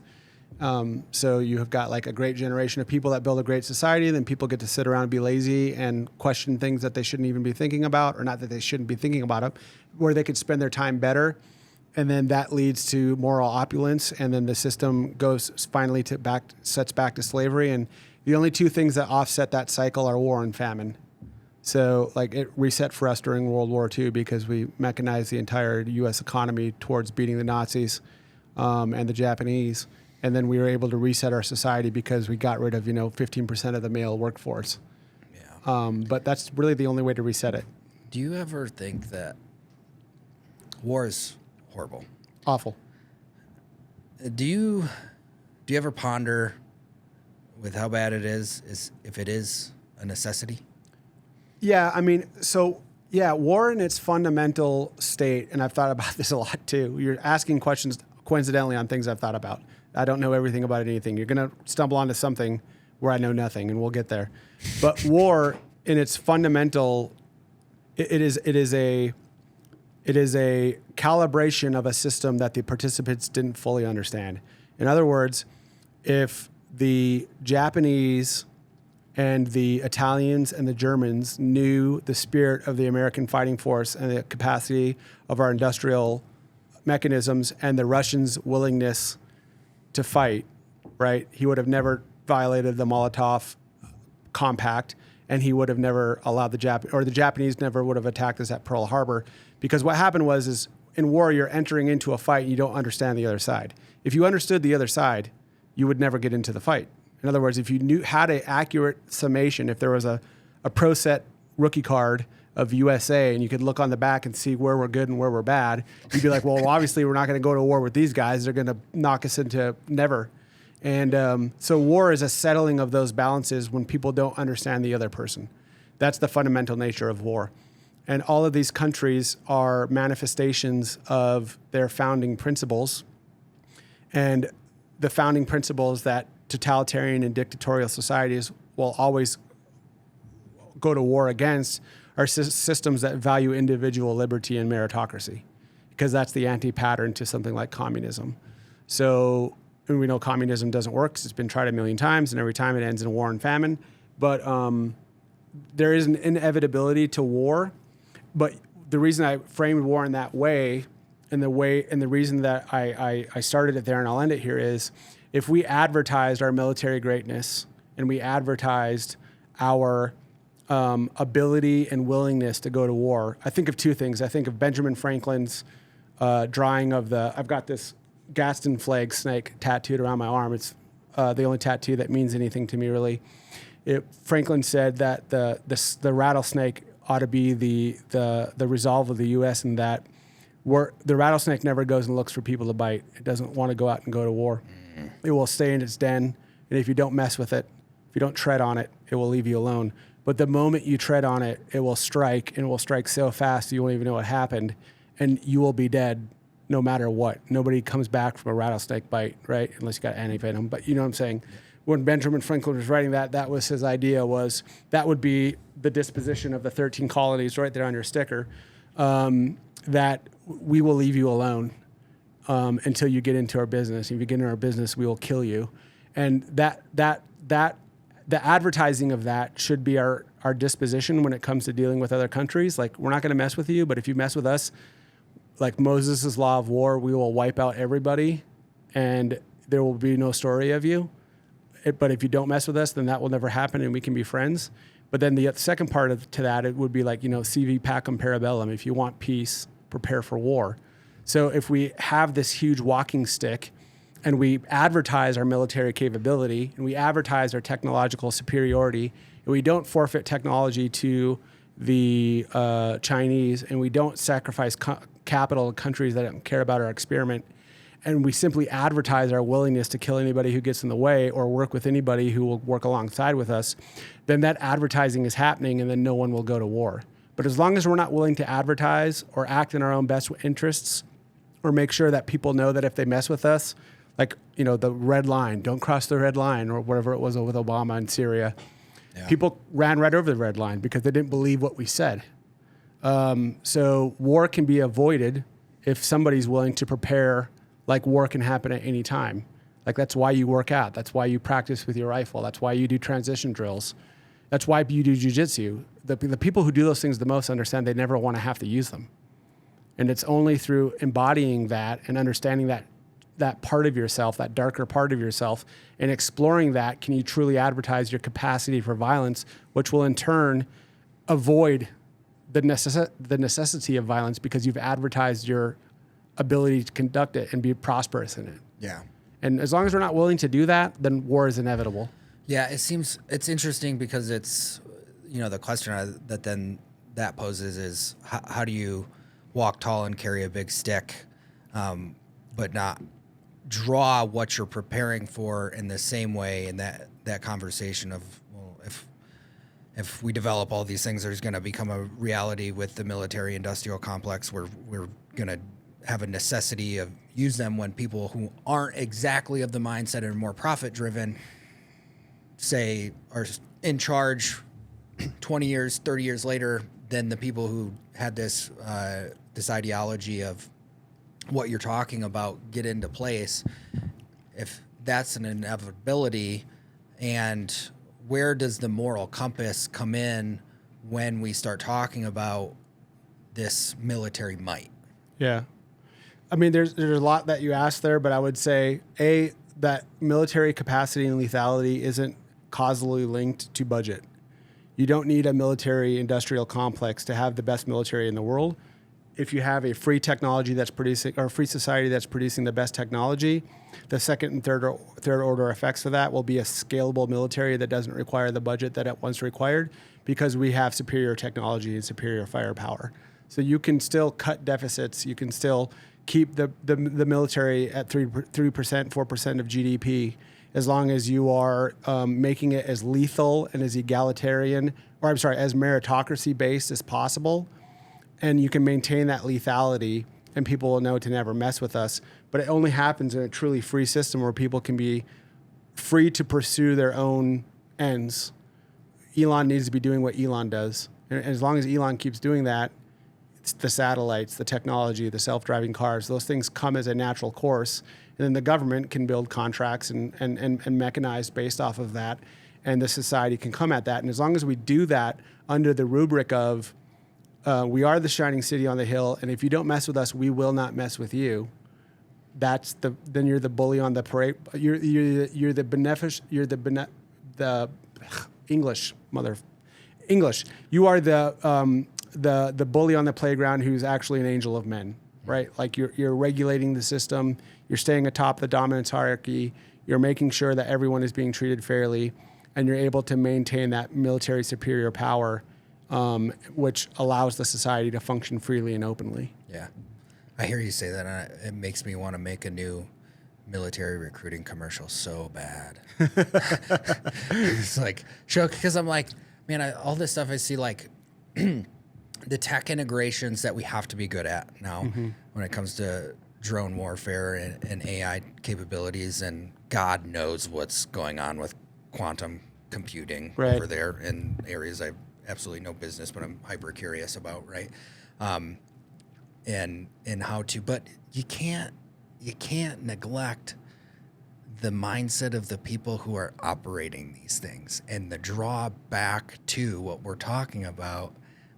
So you have got like a great generation of people that build a great society. Then people get to sit around and be lazy and question things that they shouldn't even be thinking about, or not that they shouldn't be thinking about them, where they could spend their time better. And then that leads to moral opulence, and then the system goes finally sets back to slavery. And the only two things that offset that cycle are war and famine. So like it reset for us during World War II because we mechanized the entire U.S. economy towards beating the Nazis and the Japanese. And then we were able to reset our society because we got rid of 15% of the male workforce. Yeah. But that's really the only way to reset it. Do you ever think that war is horrible? Awful. Do you ever ponder with how bad it is if it is a necessity? Yeah, war in its fundamental state, and I've thought about this a lot too. You're asking questions coincidentally on things I've thought about. I don't know everything about anything. You're going to stumble onto something where I know nothing, and we'll get there. But war in its fundamental, it is a calibration of a system that the participants didn't fully understand. In other words, if the Japanese and the Italians and the Germans knew the spirit of the American fighting force and the capacity of our industrial mechanisms and the Russians' willingness to fight, right? He would have never violated the Molotov Compact, and he would have never allowed the Japanese never would have attacked us at Pearl Harbor, because what happened was in war you're entering into a fight and you don't understand the other side. If you understood the other side, you would never get into the fight. In other words, if you had an accurate summation, if there was a pro set rookie card of USA and you could look on the back and see where we're good and where we're bad, you'd be like, well, obviously we're not going to go to war with these guys. They're going to knock us into never. And so war is a settling of those balances when people don't understand the other person. That's the fundamental nature of war. And all of these countries are manifestations of their founding principles. And the founding principles that totalitarian and dictatorial societies will always go to war against are systems that value individual liberty and meritocracy, because that's the anti-pattern to something like communism. So, and we know communism doesn't work because it's been tried a million times, and every time it ends in war and famine. But there is an inevitability to war. But the reason I framed war in that way, and the reason that I started it there and I'll end it here is, if we advertised our military greatness and we advertised our ability and willingness to go to war, I think of two things. I think of Benjamin Franklin's drawing of I've got this Gaston flag snake tattooed around my arm. It's the only tattoo that means anything to me, really. Franklin said that the rattlesnake ought to be the resolve of the U.S. and that the rattlesnake never goes and looks for people to bite. It doesn't want to go out and go to war. It will stay in its den, and if you don't mess with it, if you don't tread on it, it will leave you alone. But the moment you tread on it, it will strike, and it will strike so fast you won't even know what happened, and you will be dead no matter what. Nobody comes back from a rattlesnake bite, right? Unless you got antivenom, but you know what I'm saying? When Benjamin Franklin was writing that was his idea, was that would be the disposition of the 13 colonies right there on your sticker. that we will leave you alone until you get into our business. If you get into our business, we will kill you. And the advertising of that should be our disposition when it comes to dealing with other countries. Like, we're not going to mess with you, but if you mess with us, like Moses' law of war, we will wipe out everybody and there will be no story of you. But if you don't mess with us, then that will never happen and we can be friends. But then the second part to that, it would be like, CV pacem parabellum. If you want peace, prepare for war. So if we have this huge walking stick and we advertise our military capability and we advertise our technological superiority and we don't forfeit technology to the Chinese and we don't sacrifice capital to countries that don't care about our experiment, and we simply advertise our willingness to kill anybody who gets in the way or work with anybody who will work alongside with us, then that advertising is happening and then no one will go to war. But as long as we're not willing to advertise or act in our own best interests or make sure that people know that if they mess with us, like, the red line, don't cross the red line, or whatever it was with Obama in Syria. Yeah. People ran right over the red line because they didn't believe what we said. So war can be avoided if somebody's willing to prepare like war can happen at any time. Like, that's why you work out. That's why you practice with your rifle. That's why you do transition drills. That's why you do jujitsu. The people who do those things the most understand they never want to have to use them. And it's only through embodying that and understanding that part of yourself, that darker part of yourself, and exploring that, can you truly advertise your capacity for violence, which will in turn avoid the necessity of violence because you've advertised your ability to conduct it and be prosperous in it. Yeah. And as long as we're not willing to do that, then war is inevitable. Yeah, it's interesting because it's, the question that poses is how do you walk tall and carry a big stick, but not draw what you're preparing for in the same way in that conversation of, well, if we develop all these things, there's going to become a reality with the military industrial complex where we're going to have a necessity of use them when people who aren't exactly of the mindset and are more profit driven, say, are in charge 20 years, 30 years later than the people who had this ideology of what you're talking about get into place. If that's an inevitability, and where does the moral compass come in when we start talking about this military might? Yeah. I mean, there's a lot that you asked there, but I would say, that military capacity and lethality isn't causally linked to budget. You don't need a military industrial complex to have the best military in the world. If you have a free technology that's producing, or a free society that's producing the best technology, the second and third order effects of that will be a scalable military that doesn't require the budget that it once required, because we have superior technology and superior firepower. So you can still cut deficits. You can still keep the military at 3%, 4% of GDP, as long as you are making it as lethal and as egalitarian, as meritocracy based as possible. And you can maintain that lethality and people will know to never mess with us. But it only happens in a truly free system where people can be free to pursue their own ends. Elon needs to be doing what Elon does. And as long as Elon keeps doing that, it's the satellites, the technology, the self-driving cars, those things come as a natural course. And then the government can build contracts and mechanize based off of that. And the society can come at that. And as long as we do that under the rubric of we are the shining city on the hill, and if you don't mess with us, we will not mess with you. Then you're the bully on the parade. You're the English. You are the bully on the playground who's actually an angel of men, right? Like you're regulating the system. You're staying atop the dominance hierarchy. You're making sure that everyone is being treated fairly, and you're able to maintain that military superior power, which allows the society to function freely and openly. Yeah. I hear you say that, and it makes me want to make a new military recruiting commercial so bad. It's like, because I'm like, man, all this stuff I see, like the tech integrations that we have to be good at now when it comes to drone warfare and AI capabilities, and God knows what's going on with quantum computing over there in areas I have absolutely no business, but I'm hyper curious about, right? and how to, but you can't neglect the mindset of the people who are operating these things and the drawback to what we're talking about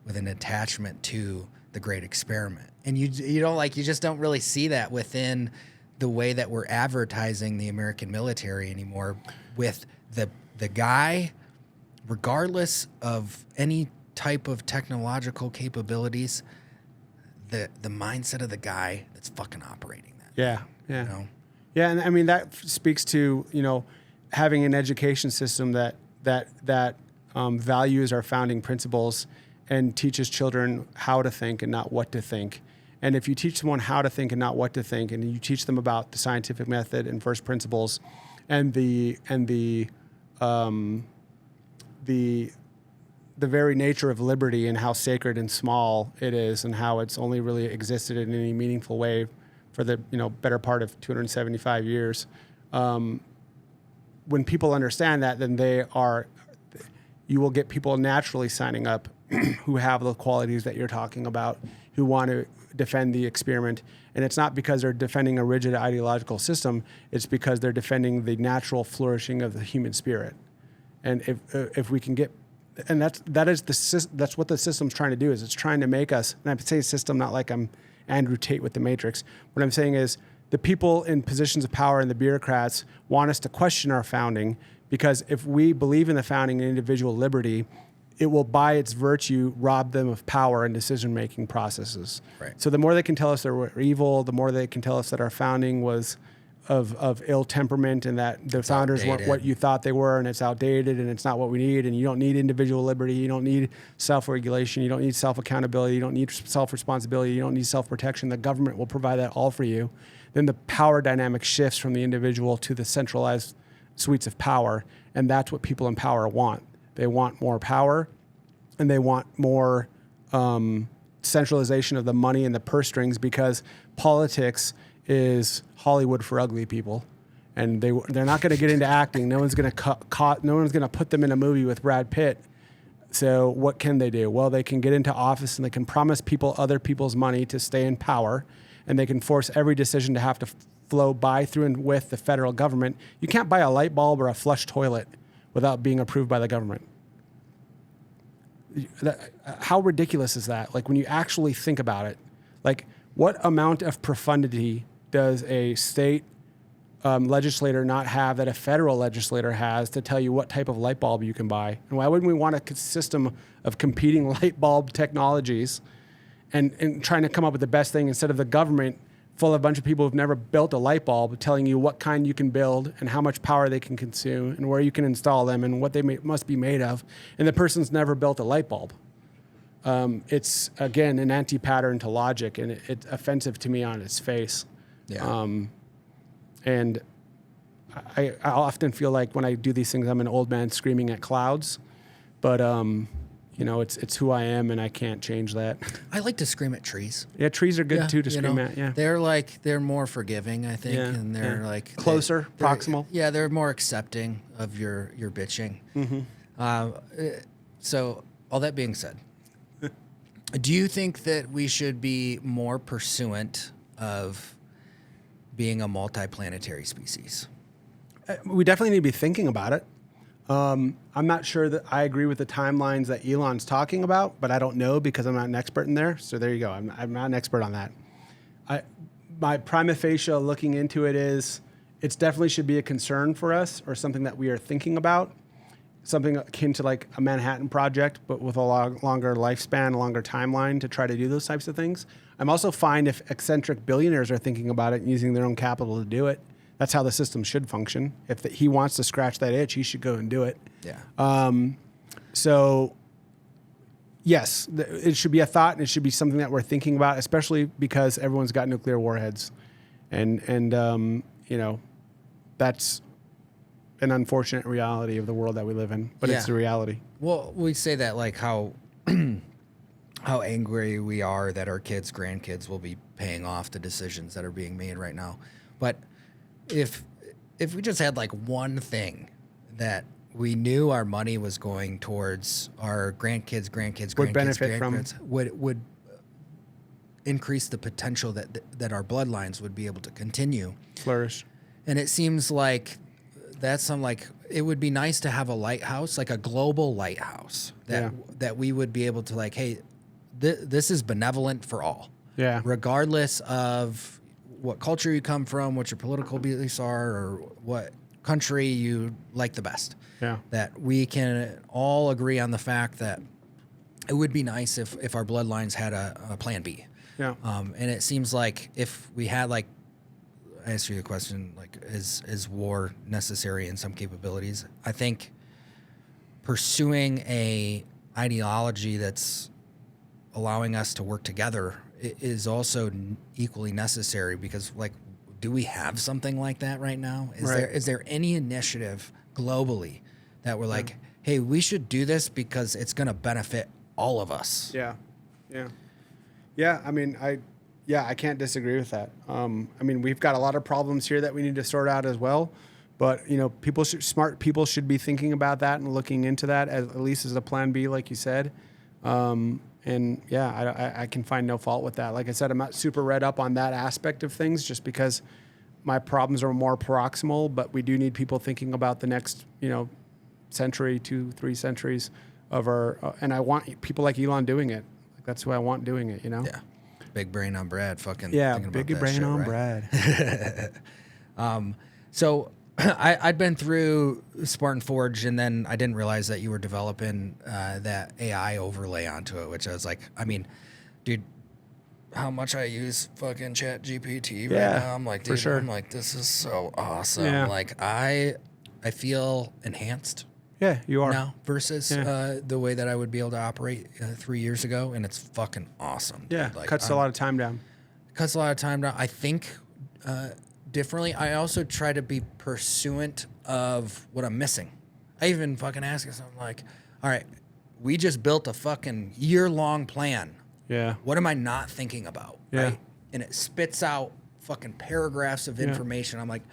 with an attachment to the great experiment. And you just don't really see that within the way that we're advertising the American military anymore, with the guy, regardless of any type of technological capabilities, the mindset of the guy that's fucking operating that. Yeah. Yeah. You know? Yeah. And I mean, that speaks to, having an education system that values our founding principles and teaches children how to think and not what to think. And if you teach someone how to think and not what to think, and you teach them about the scientific method and first principles and the very nature of liberty and how sacred and small it is, and how it's only really existed in any meaningful way for the better part of 275 years. When people understand that, then you will get people naturally signing up who have the qualities that you're talking about, who want to defend the experiment. And it's not because they're defending a rigid ideological system, it's because they're defending the natural flourishing of the human spirit. And if we can get, and that's what the system's trying to do, is it's trying to make us, and I say system not like I'm Andrew Tate with the Matrix. What I'm saying is the people in positions of power and the bureaucrats want us to question our founding, because if we believe in the founding and individual liberty, it will, by its virtue, rob them of power and decision-making processes. Right. So the more they can tell us that we're evil, the more they can tell us that our founding was of ill temperament, and that the founders weren't what you thought they were, and it's outdated, and it's not what we need, and you don't need individual liberty, you don't need self-regulation, you don't need self-accountability, you don't need self-responsibility, you don't need self-protection. The government will provide that all for you. Then the power dynamic shifts from the individual to the centralized suites of power, and that's what people in power want. They want more power, and they want more centralization of the money and the purse strings, because politics is Hollywood for ugly people, and they're not going to get into acting. No one's going to put them in a movie with Brad Pitt. So what can they do? Well, they can get into office and they can promise people other people's money to stay in power, and they can force every decision to have to flow by, through, and with the federal government. You can't buy a light bulb or a flush toilet without being approved by the government. How ridiculous is that? Like, when you actually think about it, like, what amount of profundity does a state legislator not have that a federal legislator has to tell you what type of light bulb you can buy? And why wouldn't we want a system of competing light bulb technologies and trying to come up with the best thing, instead of the government full of a bunch of people who've never built a light bulb telling you what kind you can build and how much power they can consume and where you can install them and what they must be made of, and the person's never built a light bulb? It's, again, an anti-pattern to logic, and it's offensive to me on its face. Yeah. And I often feel like when I do these things, I'm an old man screaming at clouds, but it's who I am, and I can't change that. I like to scream at trees. Yeah, trees are good too to scream at. Yeah, they're more forgiving, I think, and they're like closer, proximal. Yeah, they're more accepting of your bitching. Mm-hmm. So all that being said, do you think that we should be more pursuant of being a multiplanetary species? We definitely need to be thinking about it. I'm not sure that I agree with the timelines that Elon's talking about, but I don't know because I'm not an expert in there. So there you go. I'm not an expert on that. My prima facie looking into it is it definitely should be a concern for us, or something that we are thinking about. Something akin to like a Manhattan Project, but with a longer lifespan, a longer timeline to try to do those types of things. I'm also fine if eccentric billionaires are thinking about it and using their own capital to do it. That's how the system should function. If he wants to scratch that itch, he should go and do it. Yeah. So, yes, it should be a thought, and it should be something that we're thinking about, especially because everyone's got nuclear warheads, and that's an unfortunate reality of the world that we live in, but it's the reality. Well, we say that like how angry we are that our kids, grandkids will be paying off the decisions that are being made right now. But if we just had like one thing that we knew our money was going towards, our grandkids, would benefit from, would increase the potential that our bloodlines would be able to continue. Flourish. And it seems like it would be nice to have a lighthouse, like a global lighthouse that we would be able to like, hey, this is benevolent for all. Yeah. Regardless of what culture you come from, what your political beliefs are, or what country you like the best. Yeah. That we can all agree on the fact that it would be nice if our bloodlines had a plan B. Yeah. And it seems like if we had like, I answer your question, like is war necessary in some capabilities? I think pursuing a ideology that's allowing us to work together is also equally necessary, because like, do we have something like that right now? Is there any initiative globally that we're like, hey, we should do this because it's going to benefit all of us? Yeah. I mean, I can't disagree with that. I mean, we've got a lot of problems here that we need to sort out as well. But smart people should be thinking about that and looking into that at least as a plan B, like you said. And yeah, I can find no fault with that. Like I said, I'm not super read up on that aspect of things, just because my problems are more proximal. But we do need people thinking about the next, century, 2-3 centuries of our. And I want people like Elon doing it. Like that's who I want doing it. Yeah. Big brain on Brad. Fucking big brain on Brad. So I'd been through Spartan Forge, and then I didn't realize that you were developing that AI overlay onto it, which I was like, I mean, dude, how much I use fucking Chat GPT right now. I'm like, dude, for sure. I'm like, this is so awesome. Yeah. Like I feel enhanced. Yeah, you are. Now versus the way that I would be able to operate 3 years ago, and it's fucking awesome. Yeah, dude. Like, cuts a lot of time down. Cuts a lot of time down. I think differently. I also try to be pursuant of what I'm missing. I even fucking ask myself, like, all right, we just built a fucking year-long plan. Yeah. What am I not thinking about? Yeah. Right? And it spits out fucking paragraphs of information. I'm like,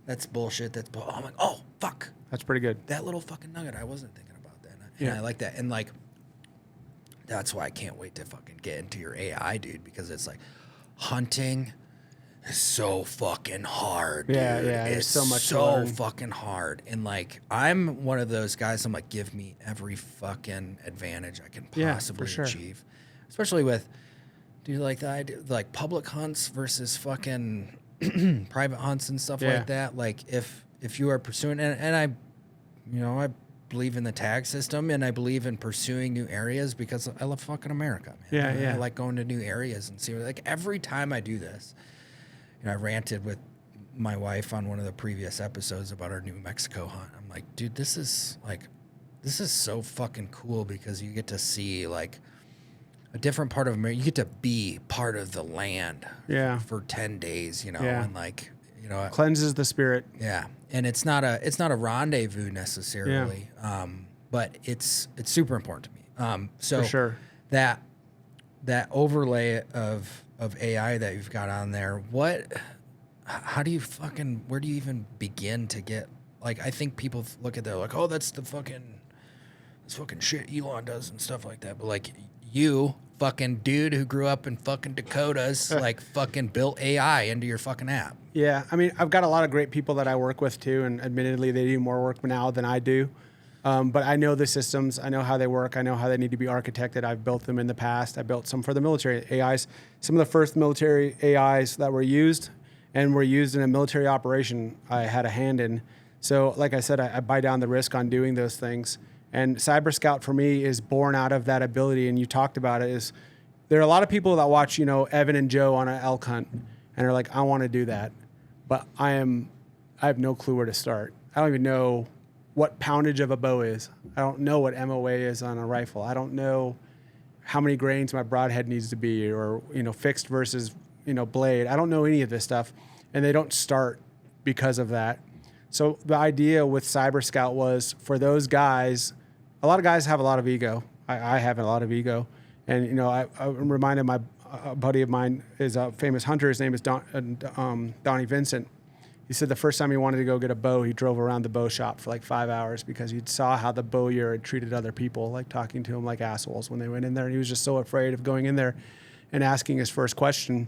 that's bullshit. I'm like, oh, fuck. That's pretty good. That little fucking nugget, I wasn't thinking about that. And I like that. And like, that's why I can't wait to fucking get into your AI, dude, because it's like hunting is so fucking hard, dude. Yeah. It's so much so fucking hard. And like, I'm one of those guys, I'm like, give me every fucking advantage I can possibly achieve. Especially with, dude, like the idea, like public hunts versus fucking private hunts and stuff like that. Like if you are pursuing, and I believe in the tag system, and I believe in pursuing new areas because I love fucking America, man. I like going to new areas and see, like every time I do this, I ranted with my wife on one of the previous episodes about our New Mexico hunt. I'm like, dude, this is so fucking cool because you get to see like a different part of America. You get to be part of the land for 10 days, and like, cleanses the spirit. Yeah. And it's not a rendezvous necessarily. But it's super important to me. So for sure. that overlay of AI that you've got on there, where do you even begin to get, like, I think people look at that like, oh, that's this fucking shit Elon does and stuff like that. But like, you fucking dude who grew up in fucking Dakotas, like fucking built AI into your fucking app. Yeah. I mean, I've got a lot of great people that I work with too. And admittedly, they do more work now than I do. But I know the systems. I know how they work. I know how they need to be architected. I've built them in the past. I built some for the military AIs. Some of the first military AIs that were used and were used in a military operation, I had a hand in. So like I said, I buy down the risk on doing those things. And Cyber Scout for me is born out of that ability. And you talked about it, is there are a lot of people that watch, Evan and Joe on an elk hunt and are like, I want to do that. But I have no clue where to start. I don't even know what poundage of a bow is. I don't know what MOA is on a rifle. I don't know how many grains my broadhead needs to be, or, fixed versus, blade. I don't know any of this stuff. And they don't start because of that. So the idea with Cyber Scout was for those guys, a lot of guys have a lot of ego. I have a lot of ego. And, I'm reminded a buddy of mine is a famous hunter. His name is Donnie Vincent. He said the first time he wanted to go get a bow, he drove around the bow shop for like 5 hours because he saw how the bowyer had treated other people, like talking to him like assholes when they went in there. And he was just so afraid of going in there. and asking his first question.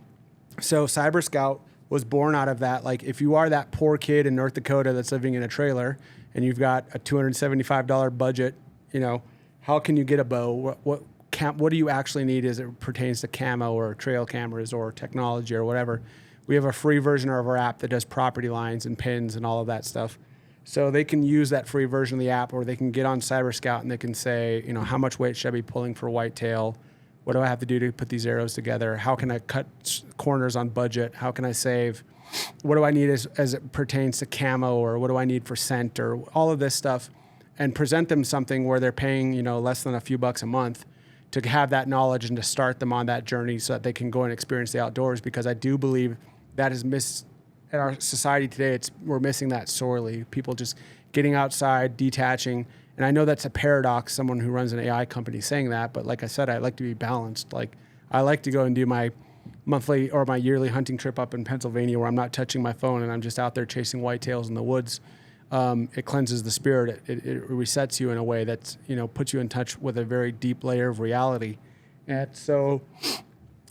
So Cyber Scout was born out of that. Like, if you are that poor kid in North Dakota that's living in a trailer and you've got a $275 budget, you know, how can you get a bow? What do you actually need as it pertains to camo or trail cameras or technology or whatever? We have a free version of our app that does property lines and pins and all of that stuff. So they can use that free version of the app, or they can get on Cyber Scout and they can say, you know, how much weight should I be pulling for whitetail? What do I have to do to put these arrows together? How can I cut corners on budget? How can I save? What do I need as it pertains to camo, or what do I need for scent, or all of this stuff, and present them something where they're paying, you know, less than a few bucks a month to have that knowledge and to start them on that journey so that they can go and experience the outdoors. Because I do believe that is missed in our society today. We're missing that sorely. People just getting outside, detaching. And I know that's a paradox, someone who runs an AI company saying that, but like I said, I like to be balanced. Like, I like to go and do my monthly or my yearly hunting trip up in Pennsylvania where I'm not touching my phone and I'm just out there chasing whitetails in the woods. It cleanses the spirit. It resets you in a way that's, you know, puts you in touch with a very deep layer of reality. And so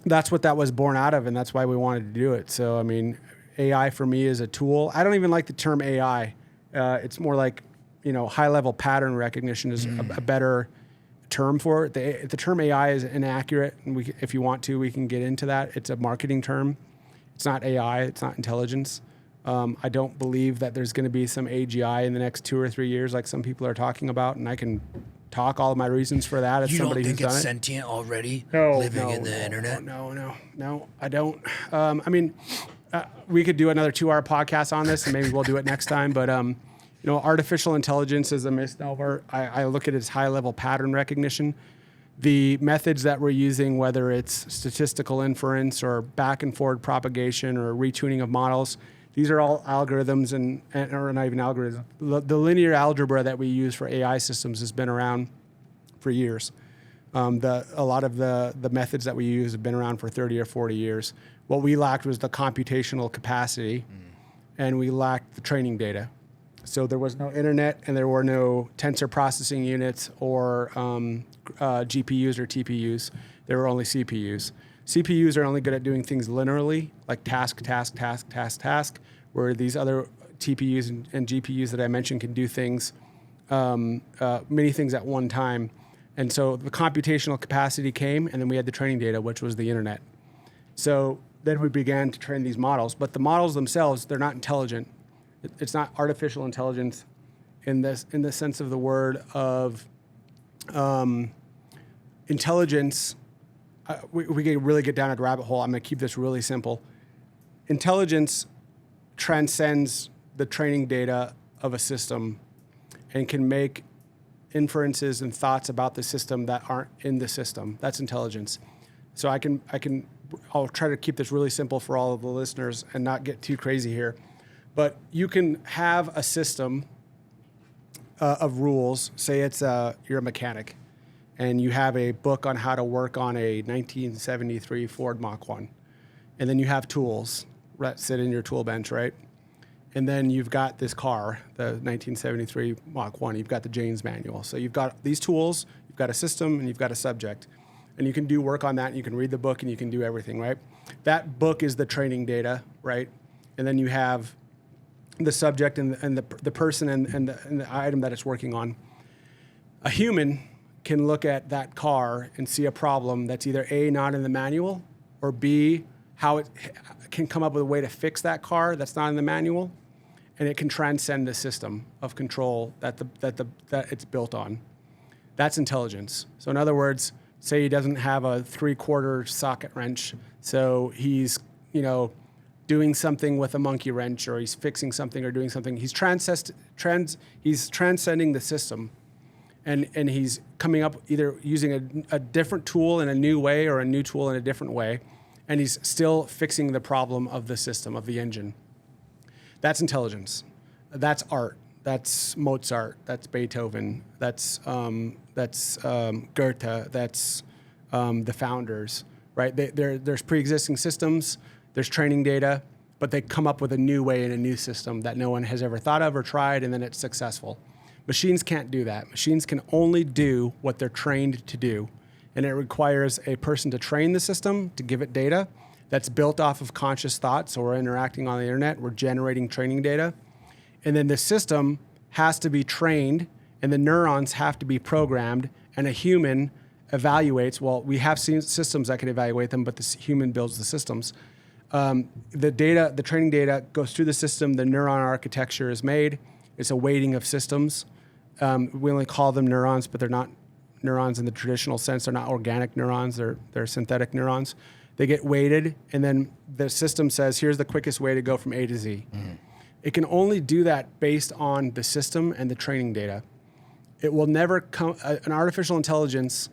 that's what that was born out of, and that's why we wanted to do it. So, I mean, AI for me is a tool. I don't even like the term AI. It's more like, you know, high-level pattern recognition is a better term for it. The term AI is inaccurate, and if you want to, we can get into that. It's a marketing term. It's not AI. It's not intelligence. I don't believe that there's going to be some AGI in the next 2 or 3 years like some people are talking about, and I can talk all of my reasons for that as somebody who's done it. You don't think it's sentient already, living in the internet? No, I don't. I mean, we could do another 2-hour podcast on this, and maybe we'll do it next time, but you know, artificial intelligence is a misnomer. I look at it as high-level pattern recognition. The methods that we're using, whether it's statistical inference or back and forward propagation or retuning of models, these are all algorithms or not even algorithms. The linear algebra that we use for AI systems has been around for years. A lot of the methods that we use have been around for 30 or 40 years. What we lacked was the computational capacity, and we lacked the training data. So there was no internet, and there were no tensor processing units or GPUs or TPUs. There were only CPUs. CPUs are only good at doing things linearly, like task, where these other TPUs and GPUs that I mentioned can do things, many things at one time. And so the computational capacity came, and then we had the training data, which was the internet. So then we began to train these models. But the models themselves, they're not intelligent. It's not artificial intelligence in the sense of the word of intelligence. We can really get down a rabbit hole. I'm going to keep this really simple. Intelligence transcends the training data of a system and can make inferences and thoughts about the system that aren't in the system. That's intelligence. So I'll try to keep this really simple for all of the listeners and not get too crazy here. But you can have a system of rules. Say you're a mechanic, and you have a book on how to work on a 1973 Ford Mach 1. And then you have tools that sit in your tool bench, right? And then you've got this car, the 1973 Mach 1. You've got the Jane's manual. So you've got these tools, you've got a system, and you've got a subject. And you can do work on that, and you can read the book, and you can do everything, right? That book is the training data, right? And then you have the subject and the person and the item that it's working on. A human can look at that car and see a problem that's either A, not in the manual, or B, how it can come up with a way to fix that car that's not in the manual, and it can transcend the system of control that it's built on. That's intelligence. So in other words, say he doesn't have a 3/4 socket wrench, so he's, you know, doing something with a monkey wrench, or he's fixing something or doing something. He's transcending the system, and he's coming up either using a different tool in a new way or a new tool in a different way, and he's still fixing the problem of the system, of the engine. That's intelligence. That's art. That's Mozart. That's Beethoven. That's Goethe. That's the founders, right? There's pre-existing systems. There's training data, but they come up with a new way in a new system that no one has ever thought of or tried, and then it's successful. Machines can't do that. Machines can only do what they're trained to do, and it requires a person to train the system, to give it data that's built off of conscious thought. So we're interacting on the internet, we're generating training data. And then the system has to be trained, and the neurons have to be programmed, and a human evaluates. Well, we have seen systems that can evaluate them, but the human builds the systems. The training data goes through the system, the neuron architecture is made. It's a weighting of systems. We only call them neurons, but they're not neurons in the traditional sense. They're not organic neurons, they're synthetic neurons. They get weighted, and then the system says, here's the quickest way to go from A to Z. Mm-hmm. It can only do that based on the system and the training data. It will never come, an artificial intelligence,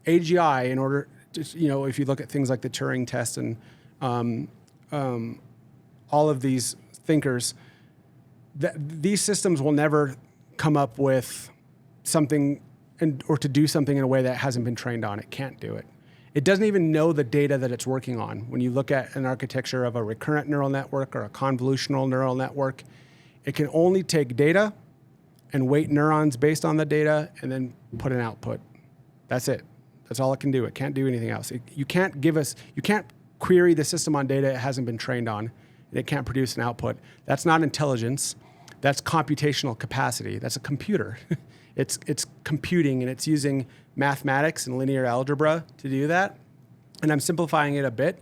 AGI, in order to, if you look at things like the Turing test and all of these thinkers, these systems will never come up with something or to do something in a way that hasn't been trained on. It can't do it. It doesn't even know the data that it's working on. When you look at an architecture of a recurrent neural network or a convolutional neural network, it can only take data and weight neurons based on the data and then put an output. That's it. That's all it can do. It can't do anything else. You can't query the system on data it hasn't been trained on, and it can't produce an output. That's not intelligence. That's computational capacity. That's a computer. It's computing, and it's using mathematics and linear algebra to do that. And I'm simplifying it a bit,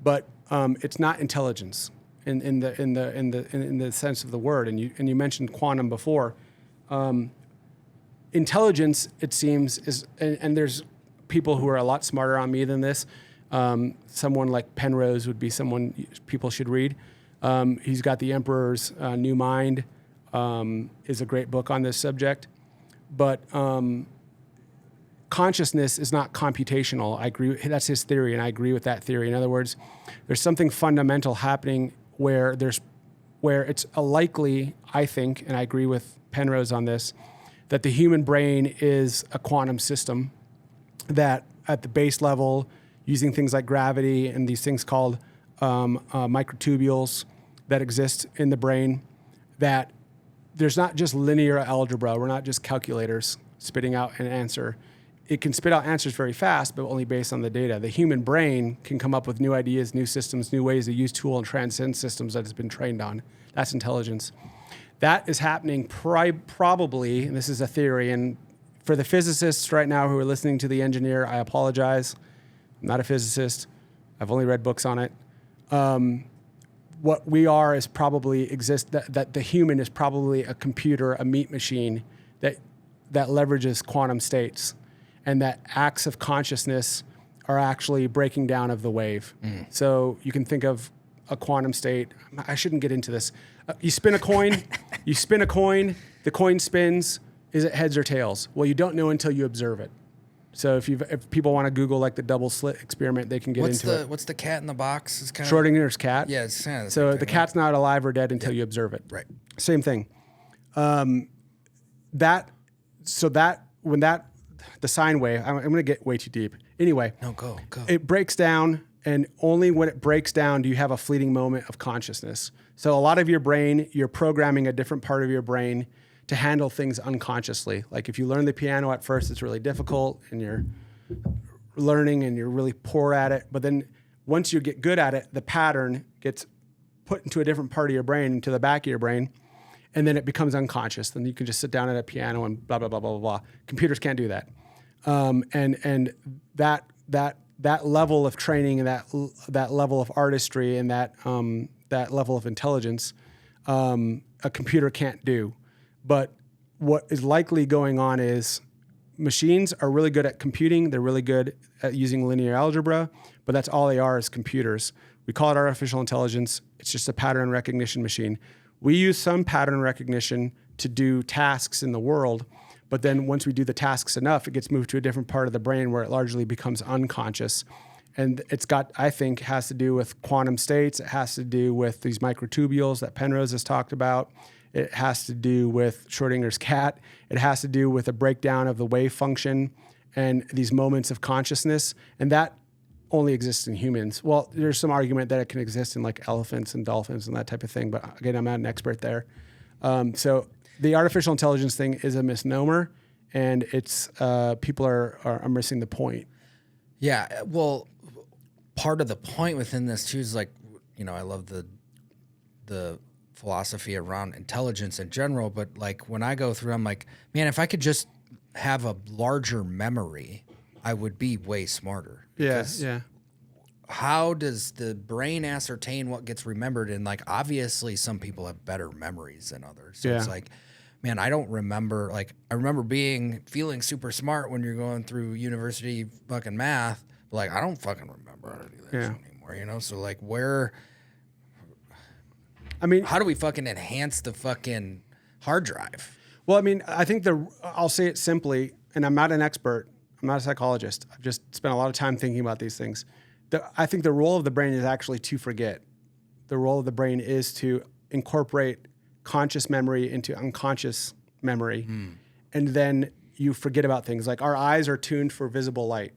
but it's not intelligence in the sense of the word. And you mentioned quantum before. Intelligence, it seems, is and there's people who are a lot smarter on me than this. Someone like Penrose would be someone people should read. He's got The Emperor's New Mind, is a great book on this subject. But consciousness is not computational. I agree. That's his theory, and I agree with that theory. In other words, there's something fundamental happening where it's a likely, I think, and I agree with Penrose on this, that the human brain is a quantum system that at the base level, using things like gravity and these things called microtubules that exist in the brain, that there's not just linear algebra. We're not just calculators spitting out an answer. It can spit out answers very fast, but only based on the data. The human brain can come up with new ideas, new systems, new ways to use tool and transcend systems that it's been trained on. That's intelligence. That is happening probably, and this is a theory, and for the physicists right now who are listening to the engineer, I apologize. I'm not a physicist. I've only read books on it. What we are is probably that the human is probably a computer, a meat machine that leverages quantum states, and that acts of consciousness are actually breaking down of the wave. Mm. So you can think of a quantum state. I shouldn't get into this. You spin a coin, the coin spins. Is it heads or tails? Well, you don't know until you observe it. So if people want to Google like the double slit experiment, they can get into it. What's the cat in the box? Is kind Schrodinger's cat. Yeah, it's kind of so the cat's not alive or dead until you observe it. Right. Same thing. The sine wave. I'm going to get way too deep. Anyway. No, go. It breaks down, and only when it breaks down do you have a fleeting moment of consciousness. So a lot of your brain, you're programming a different part of your brain to handle things unconsciously. Like if you learn the piano at first, it's really difficult and you're learning and you're really poor at it. But then once you get good at it, the pattern gets put into a different part of your brain, into the back of your brain, and then it becomes unconscious. Then you can just sit down at a piano and blah, blah, blah, blah, blah, blah. Computers can't do that. And that level of training and that level of artistry and that level of intelligence, a computer can't do. But what is likely going on is machines are really good at computing. They're really good at using linear algebra, but that's all they are is computers. We call it artificial intelligence. It's just a pattern recognition machine. We use some pattern recognition to do tasks in the world, but then once we do the tasks enough, it gets moved to a different part of the brain where it largely becomes unconscious. And I think, has to do with quantum states. It has to do with these microtubules that Penrose has talked about. It has to do with Schrodinger's cat. It has to do with a breakdown of the wave function and these moments of consciousness. And that only exists in humans. Well, there's some argument that it can exist in like elephants and dolphins and that type of thing. But again, I'm not an expert there. So the artificial intelligence thing is a misnomer, and it's people are missing the point. Yeah, well, part of the point within this too is like, I love the philosophy around intelligence in general, but like when I go through, I'm like, man, if I could just have a larger memory, I would be way smarter. Yes, yeah. How does the brain ascertain what gets remembered? And like, obviously some people have better memories than others. So it's like, man, I don't remember, like, I remember feeling super smart when you're going through university fucking math, but like, I don't fucking remember any of that shit anymore, So like how do we fucking enhance the fucking hard drive? Well, I mean, I think I'll say it simply, and I'm not an expert. I'm not a psychologist. I've just spent a lot of time thinking about these things. I think the role of the brain is actually to forget. The role of the brain is to incorporate conscious memory into unconscious memory. And then you forget about things. Like our eyes are tuned for visible light.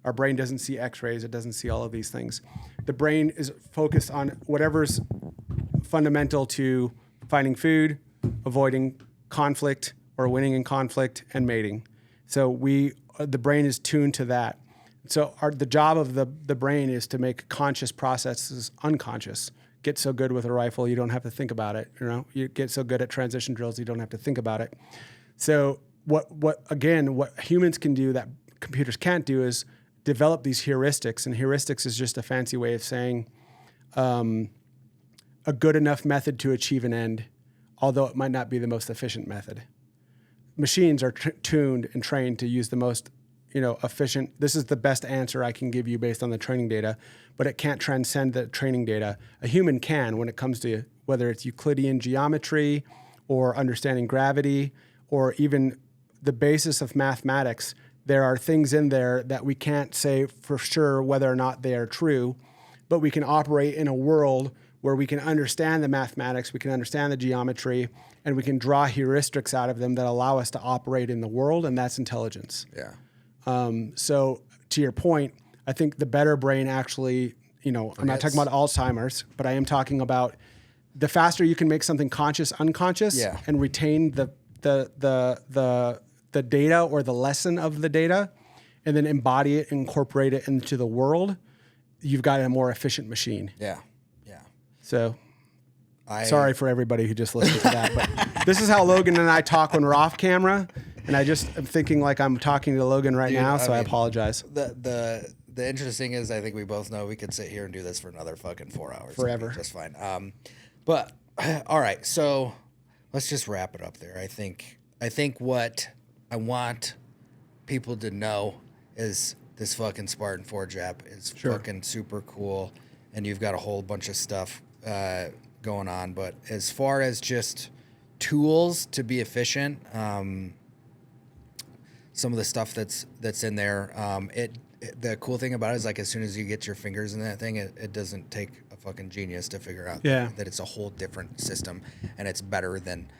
Our brain doesn't see x-rays. It doesn't see all of these things. The brain is focused on whatever's fundamental to finding food, avoiding conflict or winning in conflict, and mating. So the brain is tuned to that. So the job of the brain is to make conscious processes unconscious. Get so good with a rifle, you don't have to think about it. You get so good at transition drills, you don't have to think about it. So what humans can do that computers can't do is develop these heuristics. And heuristics is just a fancy way of saying a good enough method to achieve an end, although it might not be the most efficient method. Machines are tuned and trained to use the most efficient. This is the best answer I can give you based on the training data, but it can't transcend the training data. A human can when it comes to whether it's Euclidean geometry or understanding gravity or even the basis of mathematics. There are things in there that we can't say for sure whether or not they are true, but we can operate in a world where we can understand the mathematics, we can understand the geometry, and we can draw heuristics out of them that allow us to operate in the world, and that's intelligence. Yeah. So to your point, I think the better brain actually, I'm not talking about Alzheimer's, but I am talking about the faster you can make something conscious, unconscious, and retain the data or the lesson of the data, and then embody it, incorporate it into the world, you've got a more efficient machine. Yeah. So sorry for everybody who just listened to that, but this is how Logan and I talk when we're off camera. And I just am thinking like I'm talking to Logan right now, so I apologize. The interesting is I think we both know we could sit here and do this for another fucking 4 hours. Forever. Just fine. But all right, so let's just wrap it up there. I think what I want people to know is this fucking Spartan Forge app is fucking super cool, and you've got a whole bunch of stuff going on. But as far as just tools to be efficient, some of the stuff that's in there, the cool thing about it is like as soon as you get your fingers in that thing, it doesn't take a fucking genius to figure out that it's a whole different system, and it's better than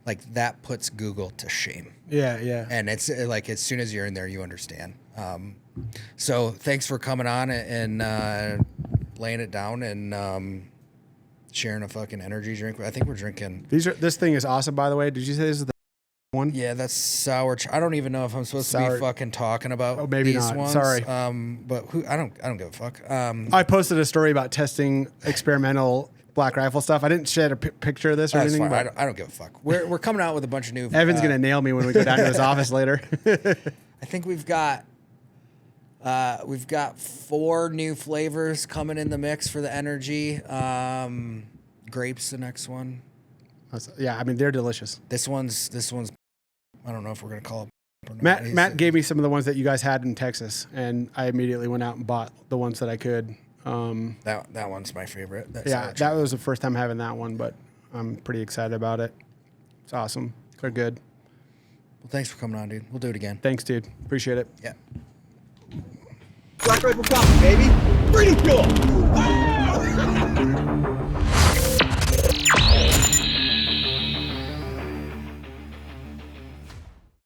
like that puts Google to shame. Yeah. And it's like as soon as you're in there, you understand. So thanks for coming on and laying it down and sharing a fucking energy drink. I think we're drinking. This thing is awesome, by the way. Did you say this is the one? Yeah, that's sour. I don't even know if I'm supposed to be fucking talking about maybe these not. ones. Sorry. But I don't give a fuck. I posted a story about testing experimental Black Rifle stuff. I didn't share a picture of this or anything. Fine. I don't give a fuck. We're coming out with a bunch of new. Evan's gonna nail me when we go down to his office later. I think we've got 4 new flavors coming in the mix for the energy. Grapes, the next one. Yeah, I mean they're delicious. This one's. I don't know if we're gonna call it. Matt gave me some of the ones that you guys had in Texas, and I immediately went out and bought the ones that I could. That one's my favorite. That was the first time having that one, but I'm pretty excited about it. It's awesome. They're good. Well, thanks for coming on, dude. We'll do it again. Thanks, dude. Appreciate it. Yeah. Black Rifle coffee, baby. Pretty cool.